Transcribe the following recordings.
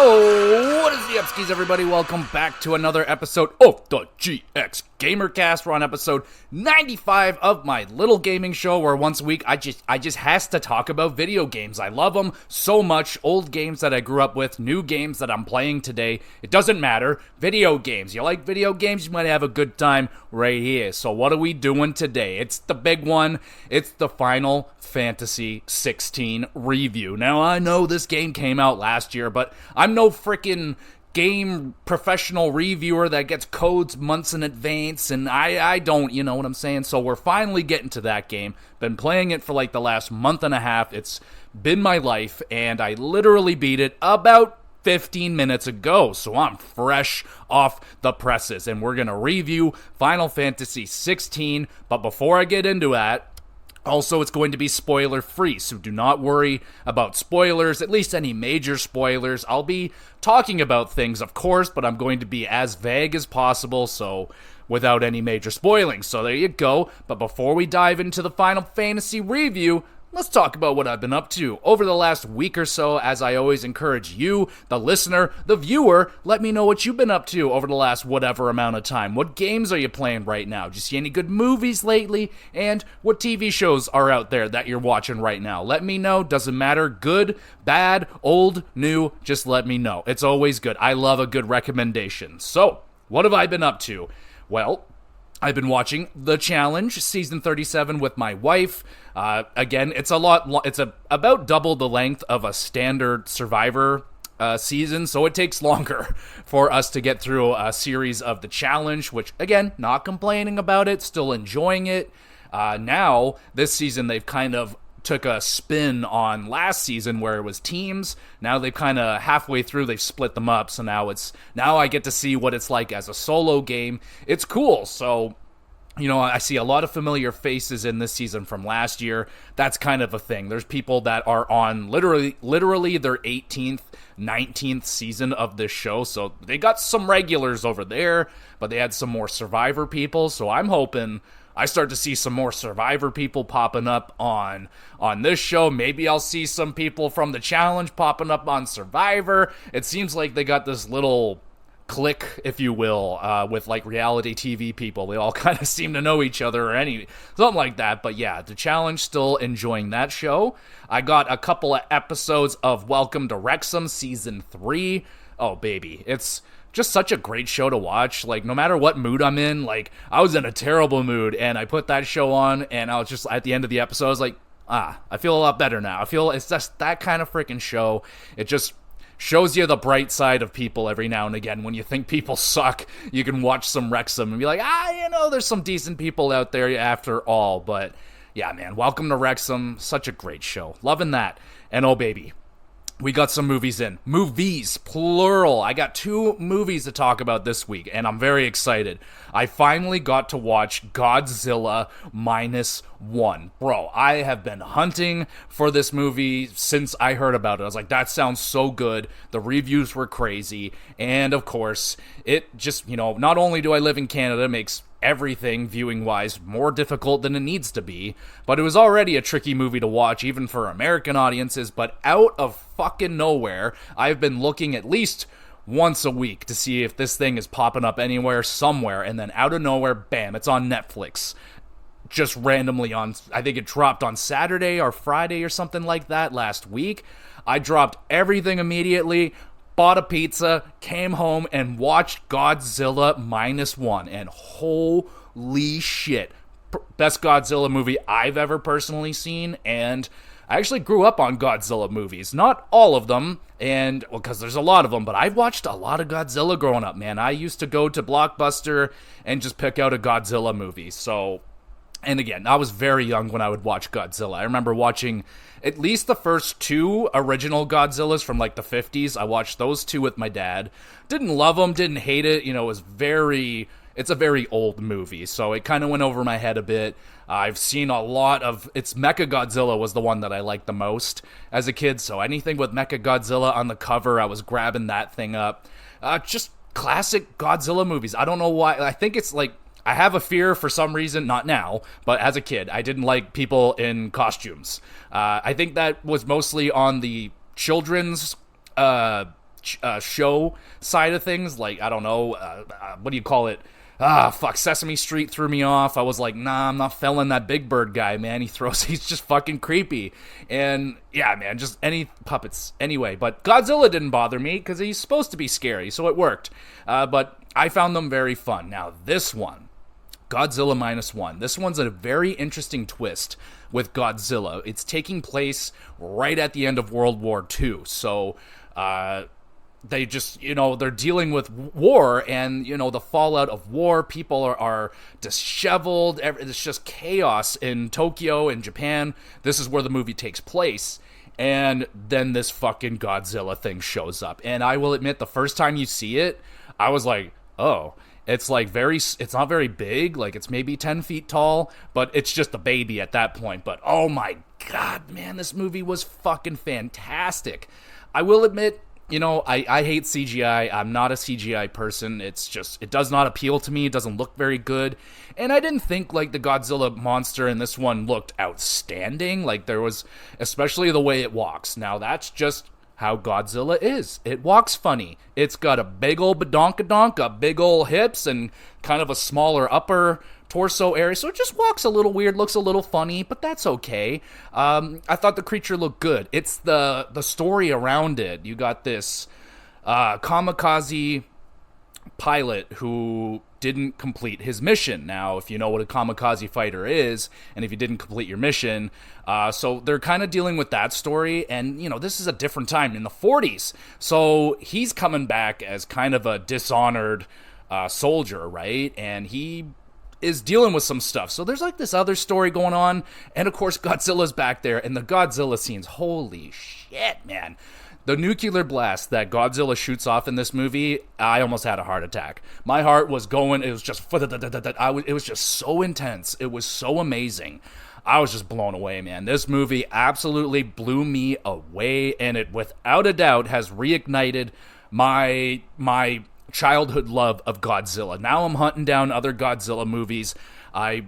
Oh, what is the upskis, everybody? Welcome back to another episode of the GXGamerCast. We're on episode 95 of my little gaming show where once a week I just has to talk about video games. I love them so much. Old games that I grew up with, new games that I'm playing today. It doesn't matter. Video games. You like video games? You might have a good time right here. So what are we doing today? It's the big one. It's the Final Fantasy 16 review. Now, I know this game came out last year, but I'm no freaking game professional reviewer that gets codes months in advance, and I don't, you know what I'm saying? So we're finally getting to that game. Been playing it for like the last month and a half. It's been my life, and I literally beat it about 15 minutes ago, so I'm fresh off the presses, and we're gonna review Final Fantasy 16, but before I get into that, also, it's going to be spoiler-free, so do not worry about spoilers, at least any major spoilers. I'll be talking about things, of course, but I'm going to be as vague as possible, so without any major spoiling. So there you go. But before we dive into the Final Fantasy review, let's talk about what I've been up to over the last week or so. As I always encourage you, the listener, the viewer, let me know what you've been up to over the last whatever amount of time. What games are you playing right now? Did you see any good movies lately? And what TV shows are out there that you're watching right now? Let me know. Doesn't matter. Good, bad, old, new, just let me know. It's always good. I love a good recommendation. So, what have I been up to? Well, I've been watching The Challenge, season 37 with my wife. Again, it's about double the length of a standard Survivor season, so it takes longer for us to get through a series of The Challenge, which, again, not complaining about it, still enjoying it. Now, this season, they've kind of took a spin on last season where it was teams. Now they've kind of halfway through, they've split them up, so now I get to see what it's like as a solo game. It's cool. So, you know, I see a lot of familiar faces in this season from last year. That's kind of a thing. There's people that are on literally their 18th, 19th season of this show, so they got some regulars over there, but they had some more Survivor people, so I'm hoping I start to see some more Survivor people popping up on this show. Maybe I'll see some people from The Challenge popping up on Survivor. It seems like they got this little clique, if you will, with like reality TV people. They all kind of seem to know each other or something like that. But yeah, The Challenge, still enjoying that show. I got a couple of episodes of Welcome to Wrexham Season 3. Oh, baby. It's just such a great show to watch. Like, no matter what mood I'm in, like, I was in a terrible mood, and I put that show on, and I was just, at the end of the episode, I was like, I feel a lot better now. I feel it's just that kind of freaking show. It just shows you the bright side of people every now and again. When you think people suck, you can watch some Wrexham and be like, there's some decent people out there after all. But, yeah, man, Welcome to Wrexham, such a great show. Loving that. And, oh, baby, we got some movies in. Movies, plural. I got 2 movies to talk about this week, and I'm very excited. I finally got to watch Godzilla -1. Bro, I have been hunting for this movie since I heard about it. I was like, that sounds so good. The reviews were crazy. And, of course, it just, not only do I live in Canada, it makes everything viewing-wise more difficult than it needs to be, but it was already a tricky movie to watch even for American audiences. But out of fucking nowhere, I've been looking at least once a week to see if this thing is popping up anywhere, somewhere, and then out of nowhere, bam, it's on Netflix. Just randomly I think it dropped on Saturday or Friday or something like that last week. I dropped everything immediately, bought a pizza, came home, and watched Godzilla -1, and holy shit, best Godzilla movie I've ever personally seen. And I actually grew up on Godzilla movies, not all of them, and because there's a lot of them, but I've watched a lot of Godzilla growing up, man. I used to go to Blockbuster and just pick out a Godzilla movie. So, and again, I was very young when I would watch Godzilla. I remember watching at least the first 2 original Godzillas from like the 50s. I watched those 2 with my dad. Didn't love them, didn't hate it. It's a very old movie, so it kind of went over my head a bit. I've seen a lot of, Mechagodzilla was the one that I liked the most as a kid, so anything with Mechagodzilla on the cover, I was grabbing that thing up. Just classic Godzilla movies. I don't know why. I think it's like, I have a fear for some reason, not now, but as a kid, I didn't like people in costumes. I think that was mostly on the children's show side of things. Like, I don't know, what do you call it? Sesame Street threw me off. I was like, nah, I'm not felling that Big Bird guy, man. He's just fucking creepy. And yeah, man, just any puppets. Anyway, but Godzilla didn't bother me because he's supposed to be scary, so it worked. But I found them very fun. Now, this one, Godzilla Minus One. This one's a very interesting twist with Godzilla. It's taking place right at the end of World War II. So, they just, they're dealing with war and, the fallout of war. People are disheveled. It's just chaos in Tokyo and Japan. This is where the movie takes place. And then this fucking Godzilla thing shows up. And I will admit, the first time you see it, I was like, oh, it's not very big. Like, it's maybe 10 feet tall, but it's just a baby at that point. But oh my God, man, this movie was fucking fantastic. I will admit, I hate CGI. I'm not a CGI person. It does not appeal to me. It doesn't look very good. And I didn't think, like, the Godzilla monster in this one looked outstanding. Like, there was, especially the way it walks. Now, that's just how Godzilla is. It walks funny. It's got a big old badonkadonk, a big old hips, and kind of a smaller upper torso area, so it just walks a little weird, looks a little funny, but that's okay. I thought the creature looked good. It's the story around it. You got this kamikaze pilot who didn't complete his mission. Now, if you know what a kamikaze fighter is, and if you didn't complete your mission, so they're kind of dealing with that story, and, this is a different time, in the 40s, so he's coming back as kind of a dishonored soldier, right, and he is dealing with some stuff. So there's like this other story going on, and of course Godzilla's back there, and the Godzilla scenes, holy shit, man. The nuclear blast that Godzilla shoots off in this movie, I almost had a heart attack. My heart was going, it was just, it was just so intense. It was so amazing. I was just blown away, man. This movie absolutely blew me away, and it, without a doubt, has reignited my childhood love of Godzilla. Now I'm hunting down other Godzilla movies. I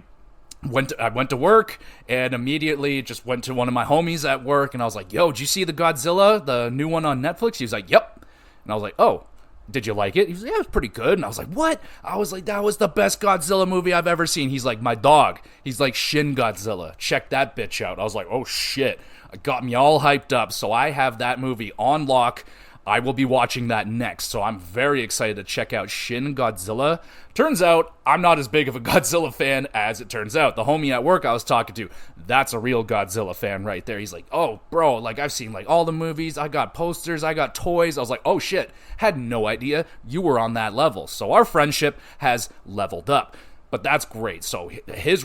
went to work and immediately just went to one of my homies at work, and I was like, yo, did you see the Godzilla, the new one on Netflix? He was like, yep. And I was like, oh, did you like it? He was like, yeah, it was pretty good. And I was like, what? I was like, that was the best Godzilla movie I've ever seen. He's like, my dog. He's like, Shin Godzilla. Check that bitch out. I was like, oh shit. It got me all hyped up. So I have that movie on lock. I will be watching that next, so I'm very excited to check out Shin Godzilla. Turns out, I'm not as big of a Godzilla fan as it turns out. The homie at work I was talking to, that's a real Godzilla fan right there. He's like, oh, bro, like, I've seen, like, all the movies, I got posters, I got toys. I was like, oh, shit, had no idea you were on that level. So our friendship has leveled up. But that's great. So his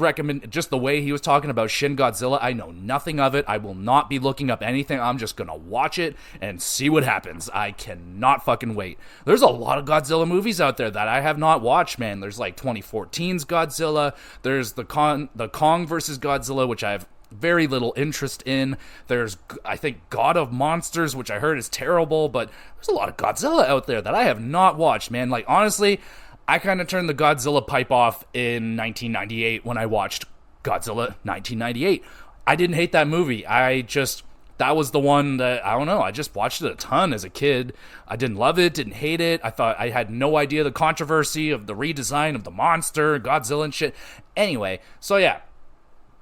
just the way he was talking about Shin Godzilla, I know nothing of it. I will not be looking up anything. I'm just going to watch it and see what happens. I cannot fucking wait. There's a lot of Godzilla movies out there that I have not watched, man. There's like 2014's Godzilla. There's the Kong versus Godzilla, which I have very little interest in. There's, I think, God of Monsters, which I heard is terrible, but there's a lot of Godzilla out there that I have not watched, man. Like, honestly, I kind of turned the Godzilla pipe off in 1998 when I watched Godzilla 1998. I didn't hate that movie. That was the one that, I don't know, I just watched it a ton as a kid. I didn't love it, didn't hate it. I had no idea the controversy of the redesign of the monster, Godzilla and shit. Anyway, so yeah,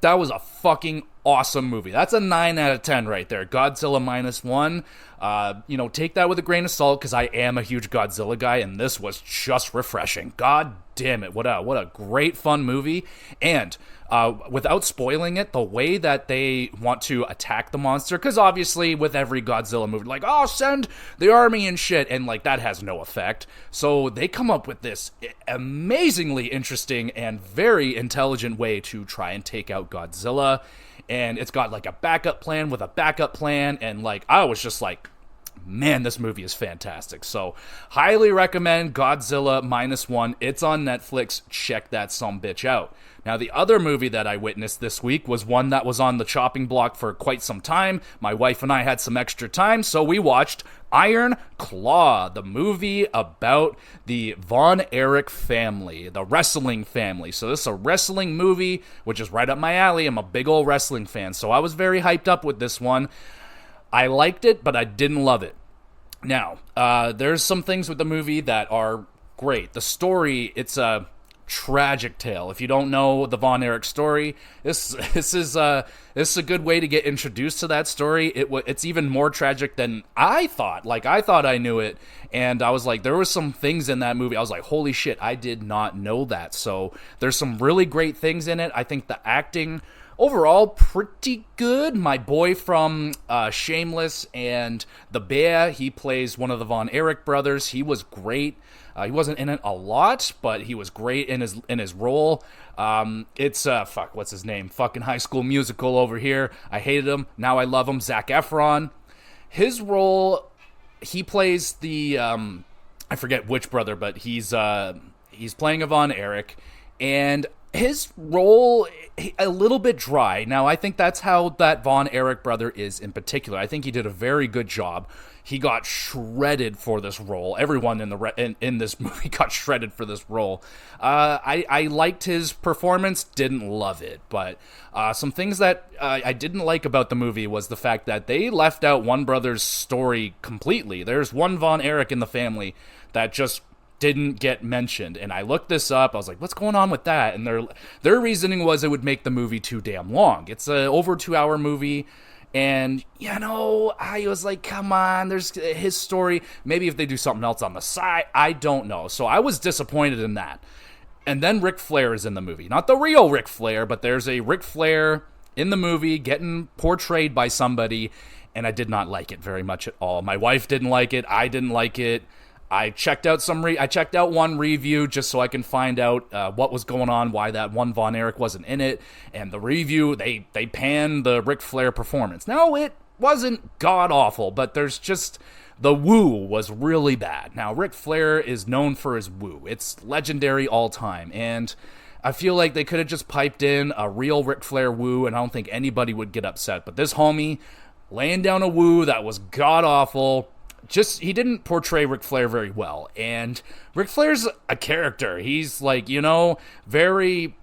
that was a fucking awesome movie. That's a 9 out of 10 right there. Godzilla Minus One. Take that with a grain of salt, because I am a huge Godzilla guy, and this was just refreshing. God damn it, what a great fun movie. And without spoiling it, the way that they want to attack the monster, because obviously with every Godzilla movie, like, oh, send the army and shit, and like that has no effect. So they come up with this amazingly interesting and very intelligent way to try and take out Godzilla. And it's got like a backup plan with a backup plan, and like I was just like, man, this movie is fantastic. So highly recommend Godzilla Minus One. It's on Netflix. Check that sumbitch out. Now, the other movie that I witnessed this week was one that was on the chopping block for quite some time. My wife and I had some extra time, so we watched Iron Claw, the movie about the Von Erich family, the wrestling family. So this is a wrestling movie, which is right up my alley. I'm a big old wrestling fan, so I was very hyped up with this one. I liked it, but I didn't love it. Now, there's some things with the movie that are great. The story, it's a tragic tale. If you don't know the Von Erich story, this is a good way to get introduced to that story. It's even more tragic than I thought. Like, I thought I knew it, and I was like, there were some things in that movie I was like, holy shit, I did not know that. So there's some really great things in it. I think the acting overall pretty good. My boy from Shameless and The Bear, he plays one of the Von Erich brothers. He was great. He wasn't in it a lot, but he was great in his role. It's what's his name? Fucking High School Musical over here. I hated him. Now I love him. Zac Efron. His role, he plays the I forget which brother, but he's playing a Von Erich, and his role, a little bit dry. Now, I think that's how that Von Erich brother is in particular. I think he did a very good job. He got shredded for this role. Everyone in this movie got shredded for this role. I liked his performance, didn't love it, but some things that I didn't like about the movie was the fact that they left out one brother's story completely. There's one Von Erich in the family that just didn't get mentioned, and I looked this up. I was like, what's going on with that? And their reasoning was it would make the movie too damn long. It's a over 2-hour movie, and I was like, come on, there's his story. Maybe if they do something else on the side, I don't know. So I was disappointed in that. And then Ric Flair is in the movie, not the real Ric Flair, but there's a Ric Flair in the movie getting portrayed by somebody, and I did not like it very much at all. My wife didn't like it. I didn't like it. I checked out one review just so I can find out what was going on, why that one Von Erich wasn't in it, and the review, they panned the Ric Flair performance. Now, it wasn't god-awful, but there's just, the woo was really bad. Now, Ric Flair is known for his woo. It's legendary all time, and I feel like they could have just piped in a real Ric Flair woo, and I don't think anybody would get upset, but this homie laying down a woo that was god-awful. He didn't portray Ric Flair very well, and Ric Flair's a character. He's like, very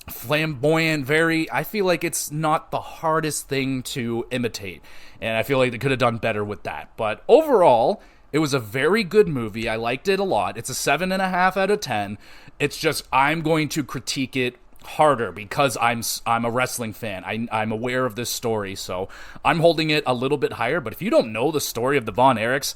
flamboyant, I feel like it's not the hardest thing to imitate, and I feel like they could have done better with that. But overall, it was a very good movie. I liked it a lot. It's a 7.5 out of 10. It's just, I'm going to critique it harder because I'm a wrestling fan. I'm aware of this story, so I'm holding it a little bit higher. But if you don't know the story of the Von Erichs,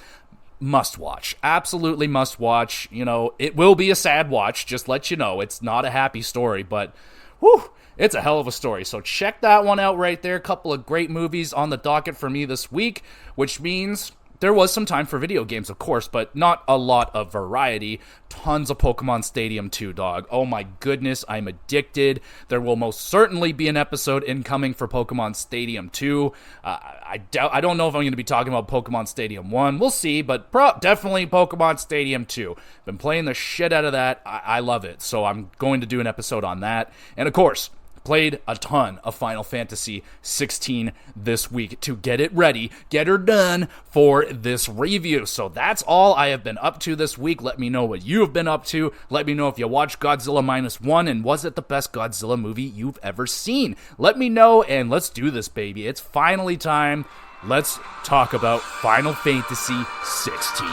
must watch. Absolutely must watch. It will be a sad watch, just let you know. It's not a happy story, but whew, it's a hell of a story. So check that one out right there. A couple of great movies on the docket for me this week, which means there was some time for video games, of course, but not a lot of variety. Tons of Pokemon Stadium 2, dog. Oh my goodness, I'm addicted. There will most certainly be an episode incoming for Pokemon Stadium 2. I don't know if I'm going to be talking about Pokemon Stadium 1. We'll see, but definitely Pokemon Stadium 2. Been playing the shit out of that. I love it, so I'm going to do an episode on that. And of course, played a ton of Final Fantasy 16 this week to get it ready, get her done for this review. So that's all I have been up to this week. Let me know what you have been up to. Let me know if you watched Godzilla -1 and was it the best Godzilla movie you've ever seen. Let me know, and let's do this, baby. It's finally time. Let's talk about Final Fantasy 16.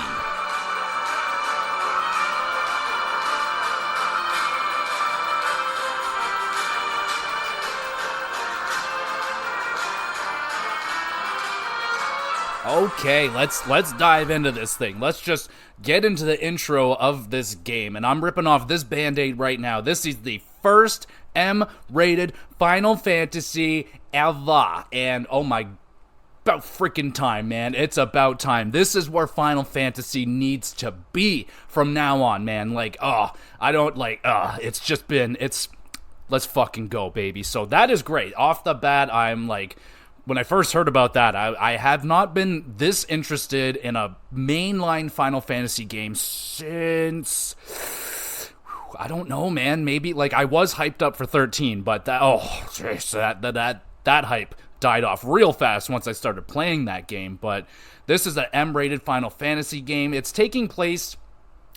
Okay, let's dive into this thing. Let's just get into the intro of this game. And I'm ripping off this Band-Aid right now. This is the first M-rated Final Fantasy ever. And oh my, about freaking time, man. It's about time. This is where Final Fantasy needs to be from now on, man. Let's fucking go, baby. So that is great. Off the bat, I'm like, when I first heard about that, I have not been this interested in a mainline Final Fantasy game since, I don't know, man. Maybe, I was hyped up for 13, but that hype died off real fast once I started playing that game. But this is an M-rated Final Fantasy game. It's taking place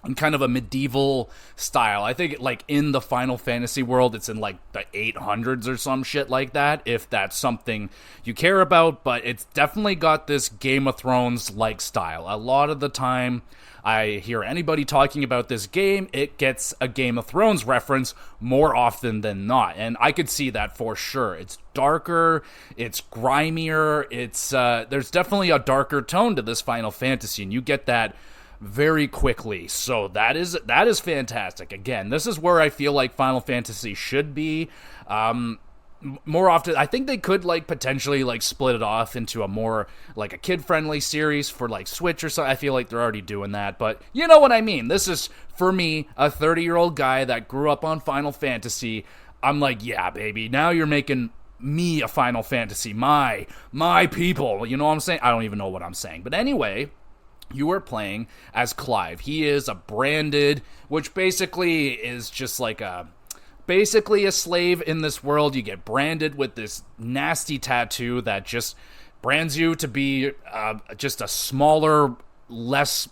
in kind of a medieval style. I think like in the Final Fantasy world, it's in like the 800s or some shit like that, if that's something you care about, but it's definitely got this Game of Thrones like style. A lot of the time I hear anybody talking about this game, it gets a Game of Thrones reference more often than not, and I could see that for sure. It's darker, it's grimier, it's there's definitely a darker tone to this Final Fantasy, and you get that very quickly. So that is fantastic. Again, this is where I feel like Final Fantasy should be. More often, I think they could like potentially like split it off into a more like a kid-friendly series for like Switch or something. I feel like they're already doing that, but you know what I mean. This is, for me, a 30-year-old guy that grew up on Final Fantasy. I'm like, yeah, baby, now you're making me a Final Fantasy, my people. You know what I'm saying? I don't even know what I'm saying. But anyway, you are playing as Clive. He is a branded, which basically is just like basically a slave in this world. You get branded with this nasty tattoo that just brands you to be just a smaller, less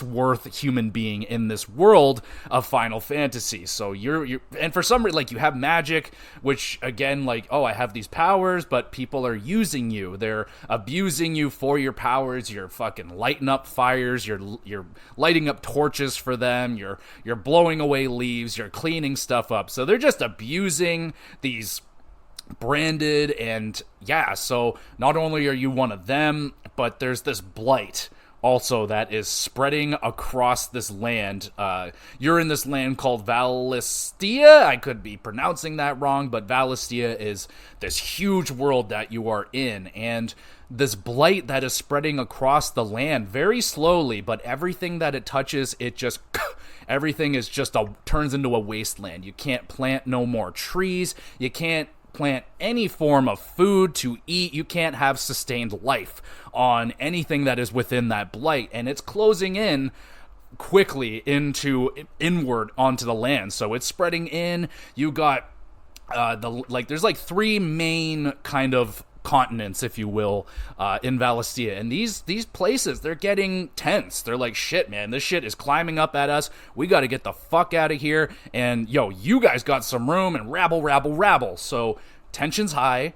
worth human being in this world of Final Fantasy. So you're and for some reason, like, you have magic, which again, like, oh, I have these powers, but people are using you. They're abusing you for your powers. You're fucking lighting up fires. You're lighting up torches for them. You're blowing away leaves. You're cleaning stuff up. So they're just abusing these branded, and yeah, so not only are you one of them, but there's this blight also that is spreading across this land. You're in this land called Valistia. I could be pronouncing that wrong, but Valistia is this huge world that you are in, and this blight that is spreading across the land very slowly, but everything that it touches, it just everything is just turns into a wasteland. You can't plant no more trees. You can't plant any form of food to eat. You can't have sustained life on anything that is within that blight, and it's closing in quickly inward onto the land. So it's spreading in. You got there's like three main kind of continents, if you will, in Valistia, and these places, they're getting tense. They're like, shit, man, this shit is climbing up at us. We got to get the fuck out of here, and yo, you guys got some room, and rabble. So tension's high.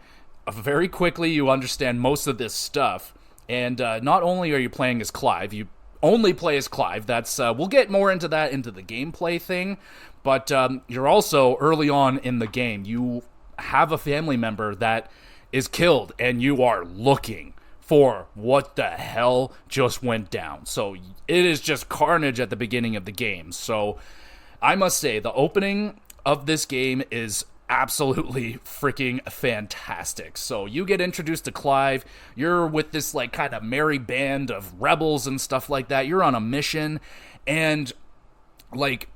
Very quickly you understand most of this stuff, and not only are you playing as Clive, you only play as Clive. That's we'll get more into that into the gameplay thing, but you're also, early on in the game, you have a family member that is killed, and you are looking for what the hell just went down. So it is just carnage at the beginning of the game. So I must say, the opening of this game is absolutely freaking fantastic. So you get introduced to Clive. You're with this like kind of merry band of rebels and stuff like that. You're on a mission, and like,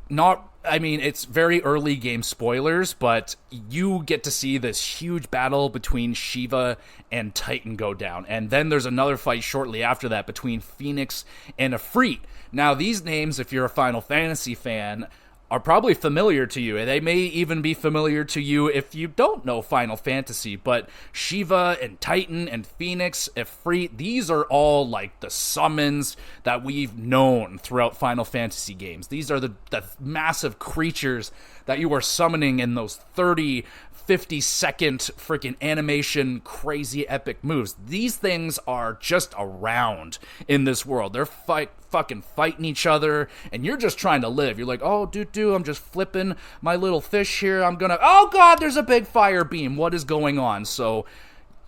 it's very early game spoilers, but you get to see this huge battle between Shiva and Titan go down. And then there's another fight shortly after that between Phoenix and Ifrit. Now, these names, if you're a Final Fantasy fan, are probably familiar to you. They may even be familiar to you if you don't know Final Fantasy, but Shiva and Titan and Phoenix, Ifrit, these are all like the summons that we've known throughout Final Fantasy games. These are the massive creatures that you are summoning in those 30, 50-second freaking animation, crazy epic moves. These things are just around in this world. They're fucking fighting each other, and you're just trying to live. You're like, oh, I'm just flipping my little fish here. Oh god, there's a big fire beam. What is going on? So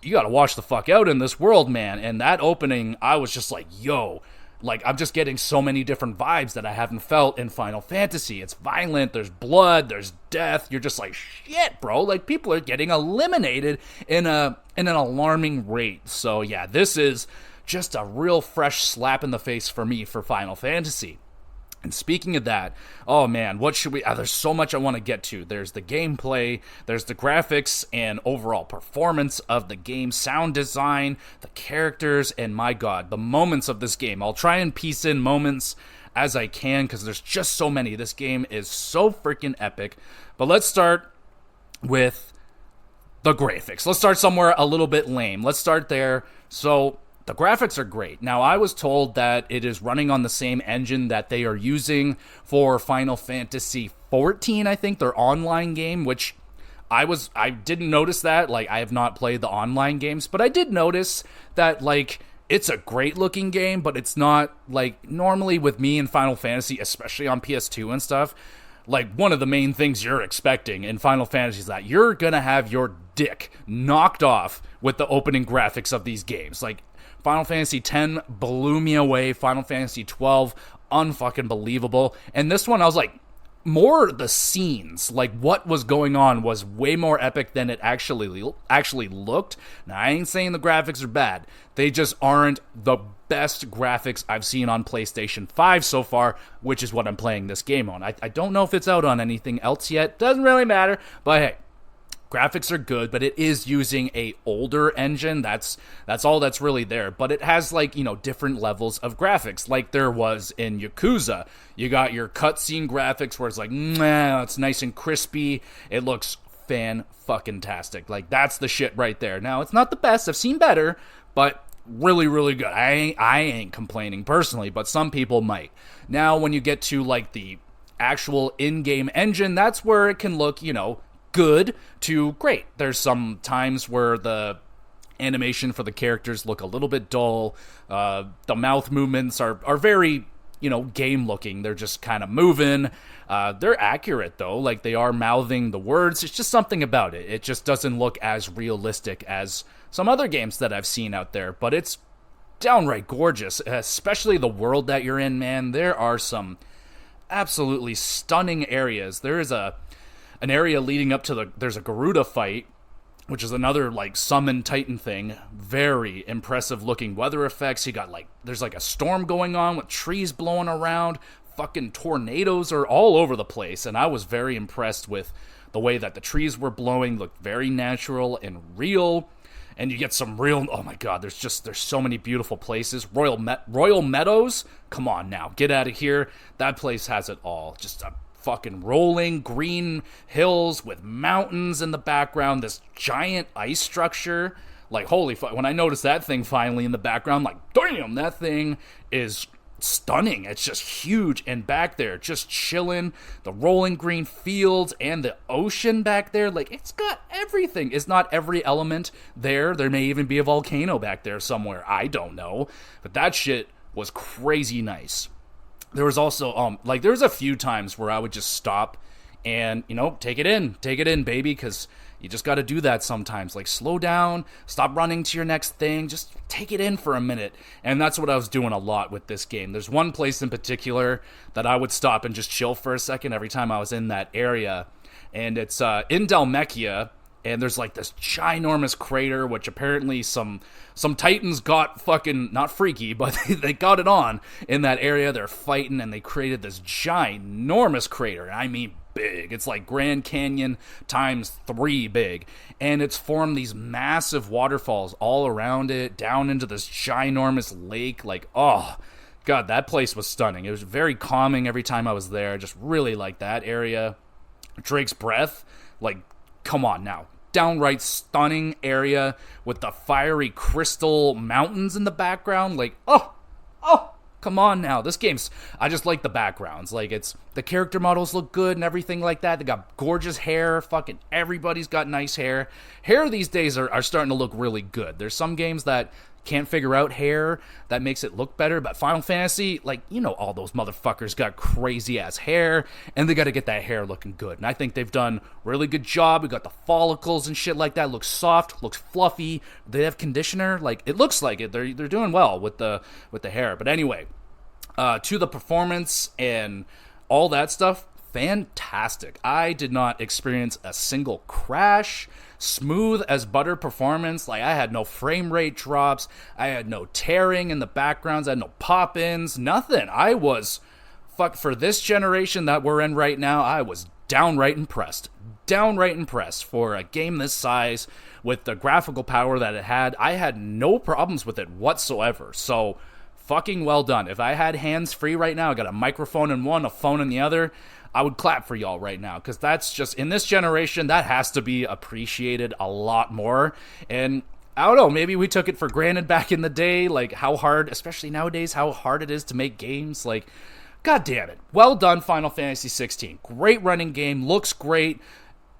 you gotta watch the fuck out in this world, man. And that opening, I was just like, yo, like, I'm just getting so many different vibes that I haven't felt in Final Fantasy. It's violent, there's blood, there's death. You're just like, shit, bro. Like, people are getting eliminated in an alarming rate. So yeah, this is just a real fresh slap in the face for me for Final Fantasy. And speaking of that, oh man, what should we... there's so much I want to get to. There's the gameplay, there's the graphics and overall performance of the game, sound design, the characters, and my god, the moments of this game. I'll try and piece in moments as I can, because there's just so many. This game is so freaking epic. But let's start with the graphics. Let's start somewhere a little bit lame. Let's start there. So The graphics are great. Now, I was told that it is running on the same engine that they are using for Final Fantasy 14, I think, their online game, which I didn't notice that. Like, I have not played the online games, but I did notice that, like, it's a great looking game, but it's not, like, normally with me in Final Fantasy, especially on PS2 and stuff, like, one of the main things you're expecting in Final Fantasy is that you're gonna have your dick knocked off with the opening graphics of these games. Like, Final Fantasy X blew me away. Final Fantasy 12, unfucking believable. And this one, I was like, more the scenes, like what was going on was way more epic than it actually looked. Now, I ain't saying the graphics are bad. They just aren't the best graphics I've seen on PlayStation 5 so far, which is what I'm playing this game on. I don't know if it's out on anything else yet. Doesn't really matter. But hey, graphics are good, but it is using a older engine. That's all that's really there. But it has, like, you know, different levels of graphics, like there was in Yakuza. You got your cutscene graphics where it's like, it's nice and crispy. It looks fan-fucking-tastic. Like, that's the shit right there. Now, it's not the best. I've seen better, but really, really good. I ain't complaining personally, but some people might. Now, when you get to, like, the actual in-game engine, that's where it can look, you know, good to great. There's some times where the animation for the characters look a little bit dull. The mouth movements are very, you know, game looking. They're just kind of moving. They're accurate though. Like, they are mouthing the words. It's just something about it. It just doesn't look as realistic as some other games that I've seen out there, but it's downright gorgeous, especially the world that you're in, man. There are some absolutely stunning areas. There is an area leading up to there's a Garuda fight, which is another, like, summon Titan thing. Very impressive looking weather effects. You got, like, there's like a storm going on with trees blowing around. Fucking tornadoes are all over the place. And I was very impressed with the way that the trees were blowing. Looked very natural and real. And you get some real, oh my god, there's so many beautiful places. Royal Meadows, come on now, get out of here. That place has it all. Just a fucking rolling green hills with mountains in the background, this giant ice structure. Like, holy fuck, when I noticed that thing finally in the background, like, damn, that thing is stunning. It's just huge. And back there, just chilling, the rolling green fields and the ocean back there, like, it's got everything. It's not every element there. There may even be a volcano back there somewhere. I don't know. But that shit was crazy nice. There was also, there was a few times where I would just stop and, you know, take it in, baby, because you just got to do that sometimes. Like, slow down, stop running to your next thing, just take it in for a minute. And that's what I was doing a lot with this game. There's one place in particular that I would stop and just chill for a second every time I was in that area, and it's in Dalmekia. And there's, like, this ginormous crater, which apparently some titans got fucking, not freaky, but they got it on in that area. They're fighting, and they created this ginormous crater. And I mean big. It's like Grand Canyon times 3 big. And it's formed these massive waterfalls all around it, down into this ginormous lake. Like, oh, God, that place was stunning. It was very calming every time I was there. I just really liked that area. Drake's Breath, like, come on now. Downright stunning area with the fiery crystal mountains in the background. Like, oh, come on now. This game's, I just like the backgrounds. Like, it's, the character models look good and everything like that. They got gorgeous hair. Fucking everybody's got nice hair. Hair these days are starting to look really good. There's some games that can't figure out hair that makes it look better, but Final Fantasy, like, you know, all those motherfuckers got crazy ass hair, and they got to get that hair looking good. And I think they've done a really good job. We got the follicles and shit like that. Looks soft, looks fluffy. They have conditioner. Like, it looks like it. They're doing well with the hair. But anyway, to the performance and all that stuff, fantastic. I did not experience a single crash. Smooth as butter performance. Like, I had no frame rate drops. I had no tearing in the backgrounds. I had no pop-ins. Nothing. I was, for this generation that we're in right now, I was downright impressed. Downright impressed for a game this size with the graphical power that it had. I had no problems with it whatsoever. So, fucking well done. If I had hands free right now, I got a microphone in one, a phone in the other, I would clap for y'all right now, because that's just, in this generation, that has to be appreciated a lot more. And I don't know, maybe we took it for granted back in the day, like how hard, especially nowadays, how hard it is to make games. Like, god damn it. Well done, Final Fantasy 16. Great running game, looks great.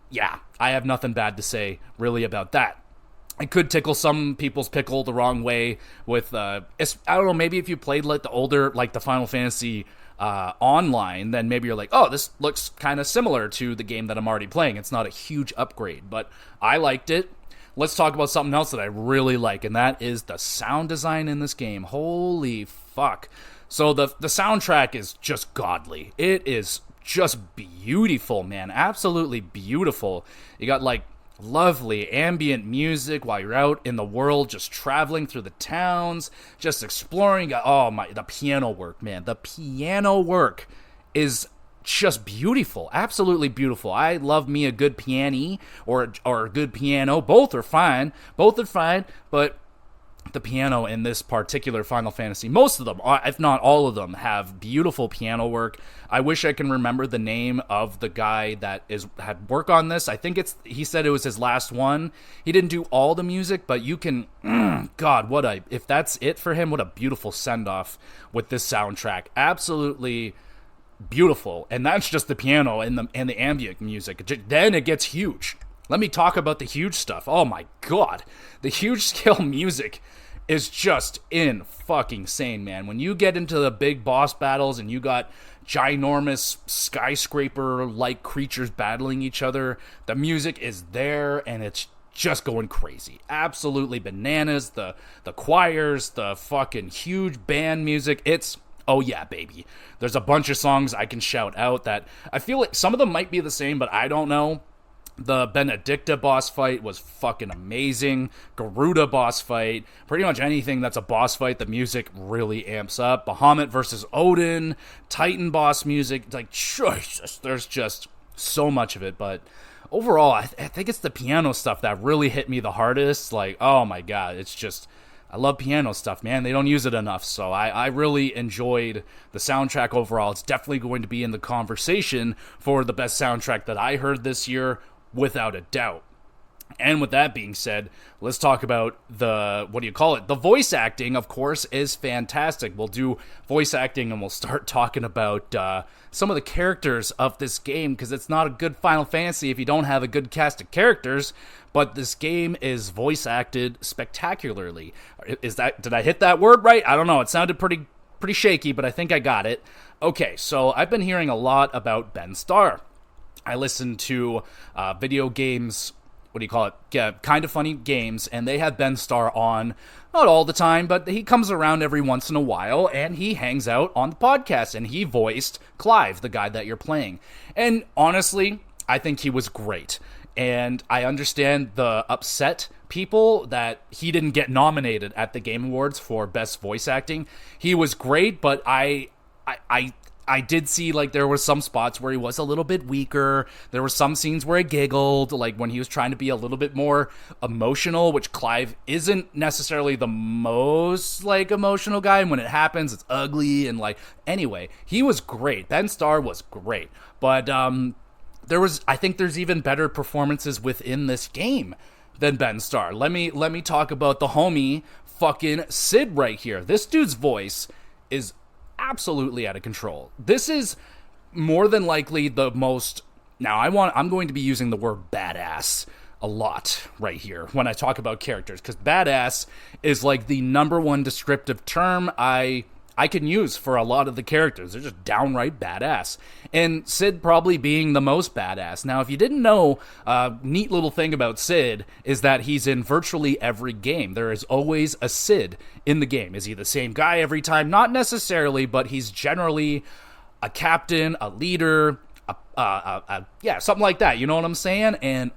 Yeah, I have nothing bad to say really about that. It could tickle some people's pickle the wrong way with, I don't know, maybe if you played like the older, like the Final Fantasy online, then maybe you're like, oh, this looks kind of similar to the game that I'm already playing. It's not a huge upgrade, but I liked it. Let's talk about something else that I really like, and that is the sound design in this game. Holy fuck. So the soundtrack is just godly. It is just beautiful, man. Absolutely beautiful. You got like lovely ambient music while you're out in the world, just traveling through the towns, just exploring. Oh my, the piano work, man. The piano work is just beautiful. Absolutely beautiful. I love me a good piano or a good piano. Both are fine, but the piano in this particular Final Fantasy, most of them, if not all of them, have beautiful piano work. I wish I can remember the name of the guy that had work on this. I think he said it was his last one. He didn't do all the music, but you can, God, if that's it for him, what a beautiful send-off with this soundtrack. Absolutely beautiful. And that's just the piano and the ambient music. Then it gets huge. Let me talk about the huge stuff. Oh my god. The huge scale music is just fucking insane, man. When you get into the big boss battles and you got ginormous skyscraper-like creatures battling each other, the music is there and it's just going crazy. Absolutely bananas. The choirs, the fucking huge band music. Oh yeah, baby. There's a bunch of songs I can shout out that I feel like some of them might be the same, but I don't know. The Benedicta boss fight was fucking amazing. Garuda boss fight. Pretty much anything that's a boss fight, the music really amps up. Bahamut versus Odin. Titan boss music. Like, Jesus, there's just so much of it. But overall, I think it's the piano stuff that really hit me the hardest. Like, oh my god, it's just... I love piano stuff, man. They don't use it enough, so I really enjoyed the soundtrack overall. It's definitely going to be in the conversation for the best soundtrack that I heard this year, without a doubt. And with that being said, let's talk about the voice acting, of course, is fantastic. We'll do voice acting and we'll start talking about some of the characters of this game, because it's not a good Final Fantasy if you don't have a good cast of characters, but this game is voice acted spectacularly. Did I hit that word right? I don't know. It sounded pretty shaky, but I think I got it. Okay, so I've been hearing a lot about Ben Starr. I listen to video games, kind of funny games, and they have Ben Starr on, not all the time, but he comes around every once in a while, and he hangs out on the podcast, and he voiced Clive, the guy that you're playing. And honestly, I think he was great. And I understand the upset people that he didn't get nominated at the Game Awards for Best Voice Acting. He was great, but I did see, like, there were some spots where he was a little bit weaker. There were some scenes where he giggled, like, when he was trying to be a little bit more emotional, which Clive isn't necessarily the most, like, emotional guy. And when it happens, it's ugly. And, like, anyway, he was great. Ben Starr was great. But, I think there's even better performances within this game than Ben Starr. Let me talk about the homie, fucking Sid right here. This dude's voice is absolutely out of control. This is more than likely the most... Now, I'm going to be using the word badass a lot right here when I talk about characters, because badass is like the number one descriptive term I can use for a lot of the characters. They're just downright badass. And Sid probably being the most badass. Now, if you didn't know, neat little thing about Sid is that he's in virtually every game. There is always a Sid in the game. Is he the same guy every time? Not necessarily, but he's generally a captain, a leader, something like that. You know what I'm saying? And,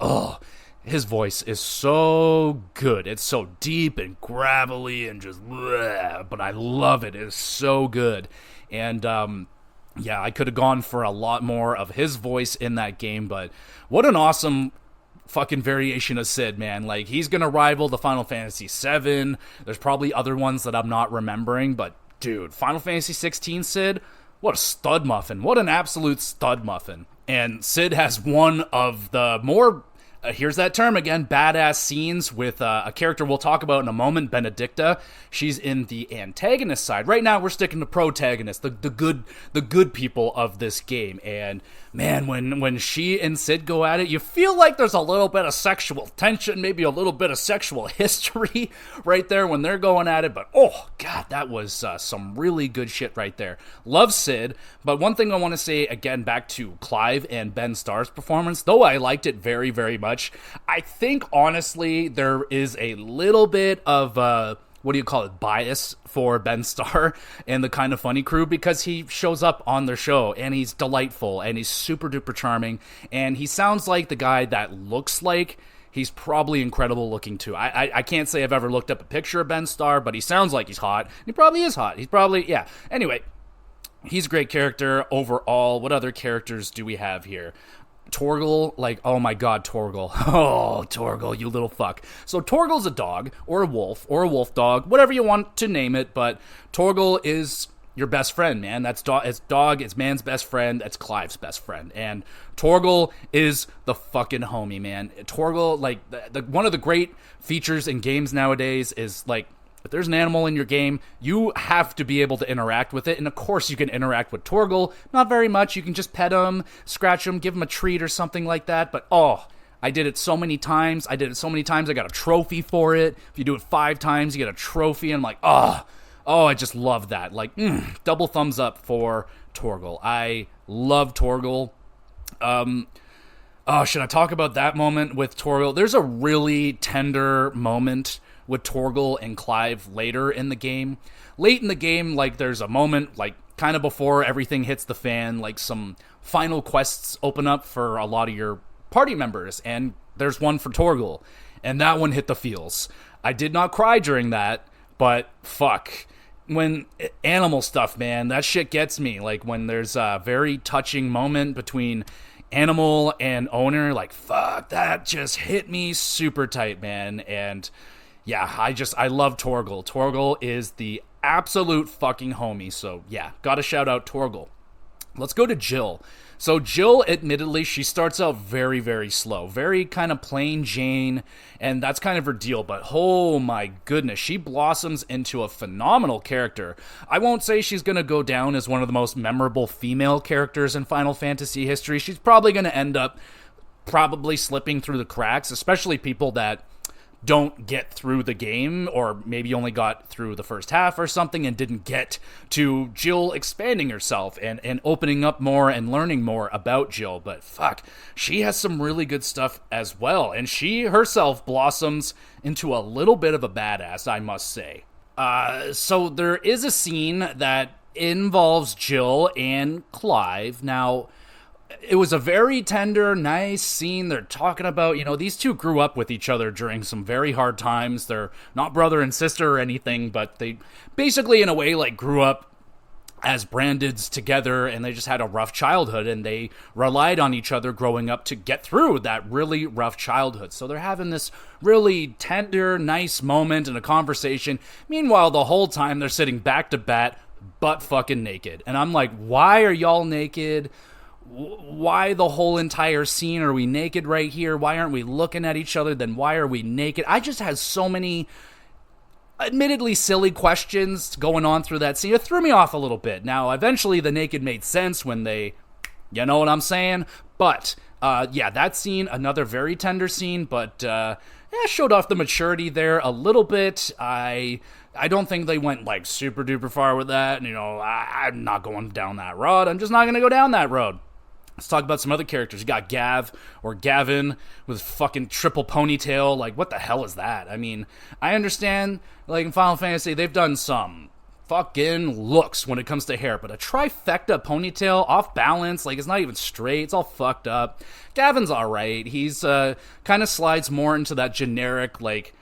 his voice is so good. It's so deep and gravelly and just bleh, but I love it. It's so good. And I could have gone for a lot more of his voice in that game, but what an awesome fucking variation of Sid, man. Like, he's gonna rival the Final Fantasy VII. There's probably other ones that I'm not remembering, but dude, Final Fantasy 16 Sid, what a stud muffin. What an absolute stud muffin. And Sid has one of the more, here's that term again, badass scenes with a character we'll talk about in a moment, Benedicta. She's in the antagonist side. Right now, we're sticking to protagonist, the good people of this game. And man, when she and Sid go at it, you feel like there's a little bit of sexual tension, maybe a little bit of sexual history right there when they're going at it. But oh god, that was some really good shit right there. Love Sid. But one thing I want to say again, back to Clive and Ben Starr's performance, though I liked it very, very much, I think honestly there is a little bit of bias for Ben Starr and the Kind of Funny crew, because he shows up on their show and he's delightful and he's super duper charming and he sounds like the guy that looks like he's probably incredible looking too. I can't say I've ever looked up a picture of Ben Starr, but he sounds like he's hot. He probably is hot. He's probably, yeah. Anyway, he's a great character overall. What other characters do we have here? Torgal, like, oh my god, Torgal. Oh, Torgal, you little fuck. So Torgal's a dog, or a wolf dog, whatever you want to name it, but Torgal is your best friend, man. It's man's best friend, that's Clive's best friend, and Torgal is the fucking homie, man. Torgal, like, one of the great features in games nowadays is, like, if there's an animal in your game, you have to be able to interact with it. And of course you can interact with Torgal. Not very much. You can just pet him, scratch him, give him a treat or something like that. But oh, I did it so many times. I got a trophy for it. If you do it 5 times, you get a trophy. And I'm like, oh, I just love that. Like, double thumbs up for Torgal. I love Torgal. Should I talk about that moment with Torgal? There's a really tender moment with Torgal and Clive later in the game. Late in the game, like, there's a moment, like, kind of before everything hits the fan, like, some final quests open up for a lot of your party members, and there's one for Torgal, and that one hit the feels. I did not cry during that, but fuck. When animal stuff, man, that shit gets me. Like, when there's a very touching moment between animal and owner, like, fuck, that just hit me super tight, man. And yeah, I love Torgal. Torgal is the absolute fucking homie. So yeah, gotta shout out Torgal. Let's go to Jill. So Jill, admittedly, she starts out very, very slow. Very kind of plain Jane, and that's kind of her deal. But oh my goodness, she blossoms into a phenomenal character. I won't say she's going to go down as one of the most memorable female characters in Final Fantasy history. She's probably going to end up slipping through the cracks, especially people that don't get through the game, or maybe only got through the first half or something and didn't get to Jill expanding herself and opening up more and learning more about Jill. But fuck, she has some really good stuff as well, and she herself blossoms into a little bit of a badass, I must say. So there is a scene that involves Jill and Clive. Now, it was a very tender, nice scene. They're talking about, these two grew up with each other during some very hard times. They're not brother and sister or anything, but they basically, in a way, like, grew up as Brandids together, and they just had a rough childhood, and they relied on each other growing up to get through that really rough childhood. So they're having this really tender, nice moment and a conversation. Meanwhile, the whole time they're sitting back to back, butt fucking naked. And I'm like, why are y'all naked? Why the whole entire scene? Are we naked right here? Why aren't we looking at each other? Then why are we naked? I just had so many admittedly silly questions going on through that scene. It threw me off a little bit. Now, eventually the naked made sense when they, you know what I'm saying? But, yeah, that scene, another very tender scene, but, showed off the maturity there a little bit. I don't think they went, like, super duper far with that. I'm not going down that road. I'm just not going to go down that road. Let's talk about some other characters. You got Gavin with fucking triple ponytail. Like, what the hell is that? I mean, I understand, like, in Final Fantasy, they've done some fucking looks when it comes to hair, but a trifecta ponytail, off balance, like, it's not even straight, it's all fucked up. Gavin's alright. He's, kind of slides more into that generic, like,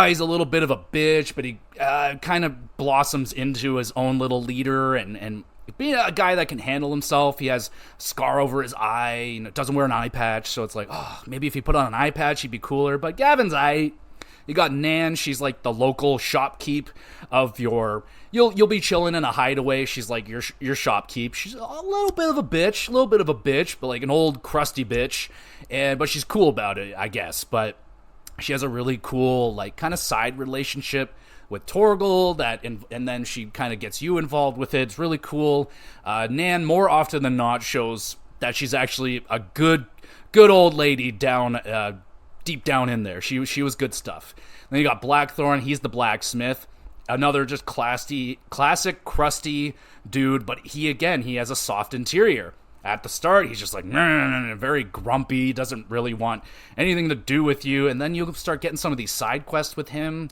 he's a little bit of a bitch, but he, kind of blossoms into his own little leader, and being a guy that can handle himself. He has a scar over his eye, doesn't wear an eye patch, so it's like, oh, maybe if he put on an eye patch, he'd be cooler. But Gavin's aight. You got Nan, she's like the local shopkeep of your... You'll be chilling in a hideaway. She's like your shopkeep. She's a little bit of a bitch, but like an old crusty bitch. But she's cool about it, I guess. But she has a really cool, like, kind of side relationship with Torgal, and then she kind of gets you involved with it. It's really cool. Nan, more often than not, shows that she's actually a good old lady down, deep down in there. She was good stuff. Then you got Blackthorn. He's the blacksmith. Another just classic crusty dude, but he has a soft interior. At the start, he's just like, very grumpy, doesn't really want anything to do with you, and then you start getting some of these side quests with him,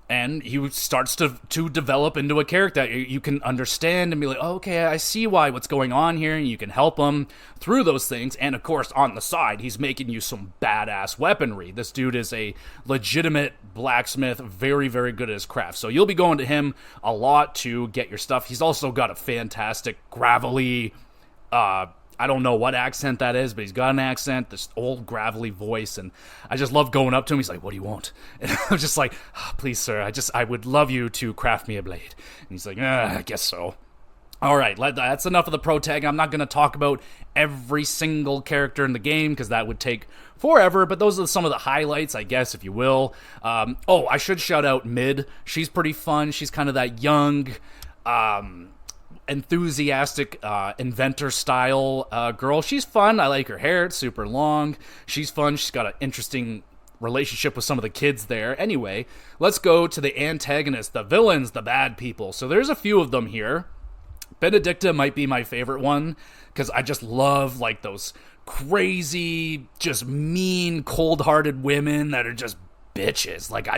and he starts to develop into a character that you can understand and be like, oh, okay, I see what's going on here, and you can help him through those things. And of course, on the side, he's making you some badass weaponry. This dude is a legitimate blacksmith, very, very good at his craft. So you'll be going to him a lot to get your stuff. He's also got a fantastic, gravelly, I don't know what accent that is, but he's got an accent, this old gravelly voice, and I just love going up to him. He's like, what do you want? And I'm just like, oh, please, sir, I would love you to craft me a blade. And he's like, I guess so. All right, that's enough of the pro tag. I'm not going to talk about every single character in the game, because that would take forever, but those are some of the highlights, I guess, if you will. I should shout out Mid. She's pretty fun. She's kind of that young... enthusiastic inventor style girl. She's fun. I like her hair. It's super long. She's fun. She's got an interesting relationship with some of the kids there. Anyway, let's go to the antagonists, the villains, the bad people. So there's a few of them here. Benedicta might be my favorite one, because I just love like those crazy, just mean, cold-hearted women that are just bitches. Like,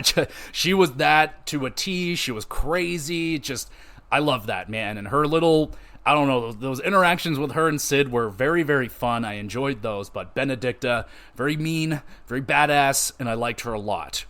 she was that to a T. She was crazy. Just, I love that, man. And her little, I don't know, those interactions with her and Sid were very, very fun. I enjoyed those. But Benedicta, very mean, very badass, and I liked her a lot.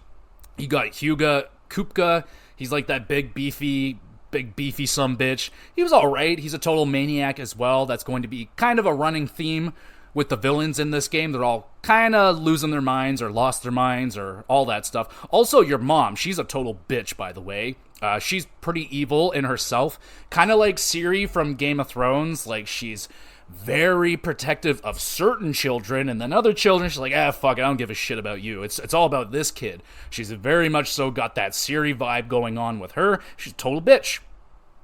You got Huga Kupka. He's like that big beefy sumbitch. He was alright. He's a total maniac as well. That's going to be kind of a running theme with the villains in this game. They're all kind of losing their minds or lost their minds or all that stuff. Also, your mom. She's a total bitch, by the way. She's pretty evil in herself. Kind of like Ciri from Game of Thrones. Like, she's very protective of certain children, and then other children, she's like, fuck it, I don't give a shit about you. It's all about this kid. She's very much so got that Ciri vibe going on with her. She's a total bitch.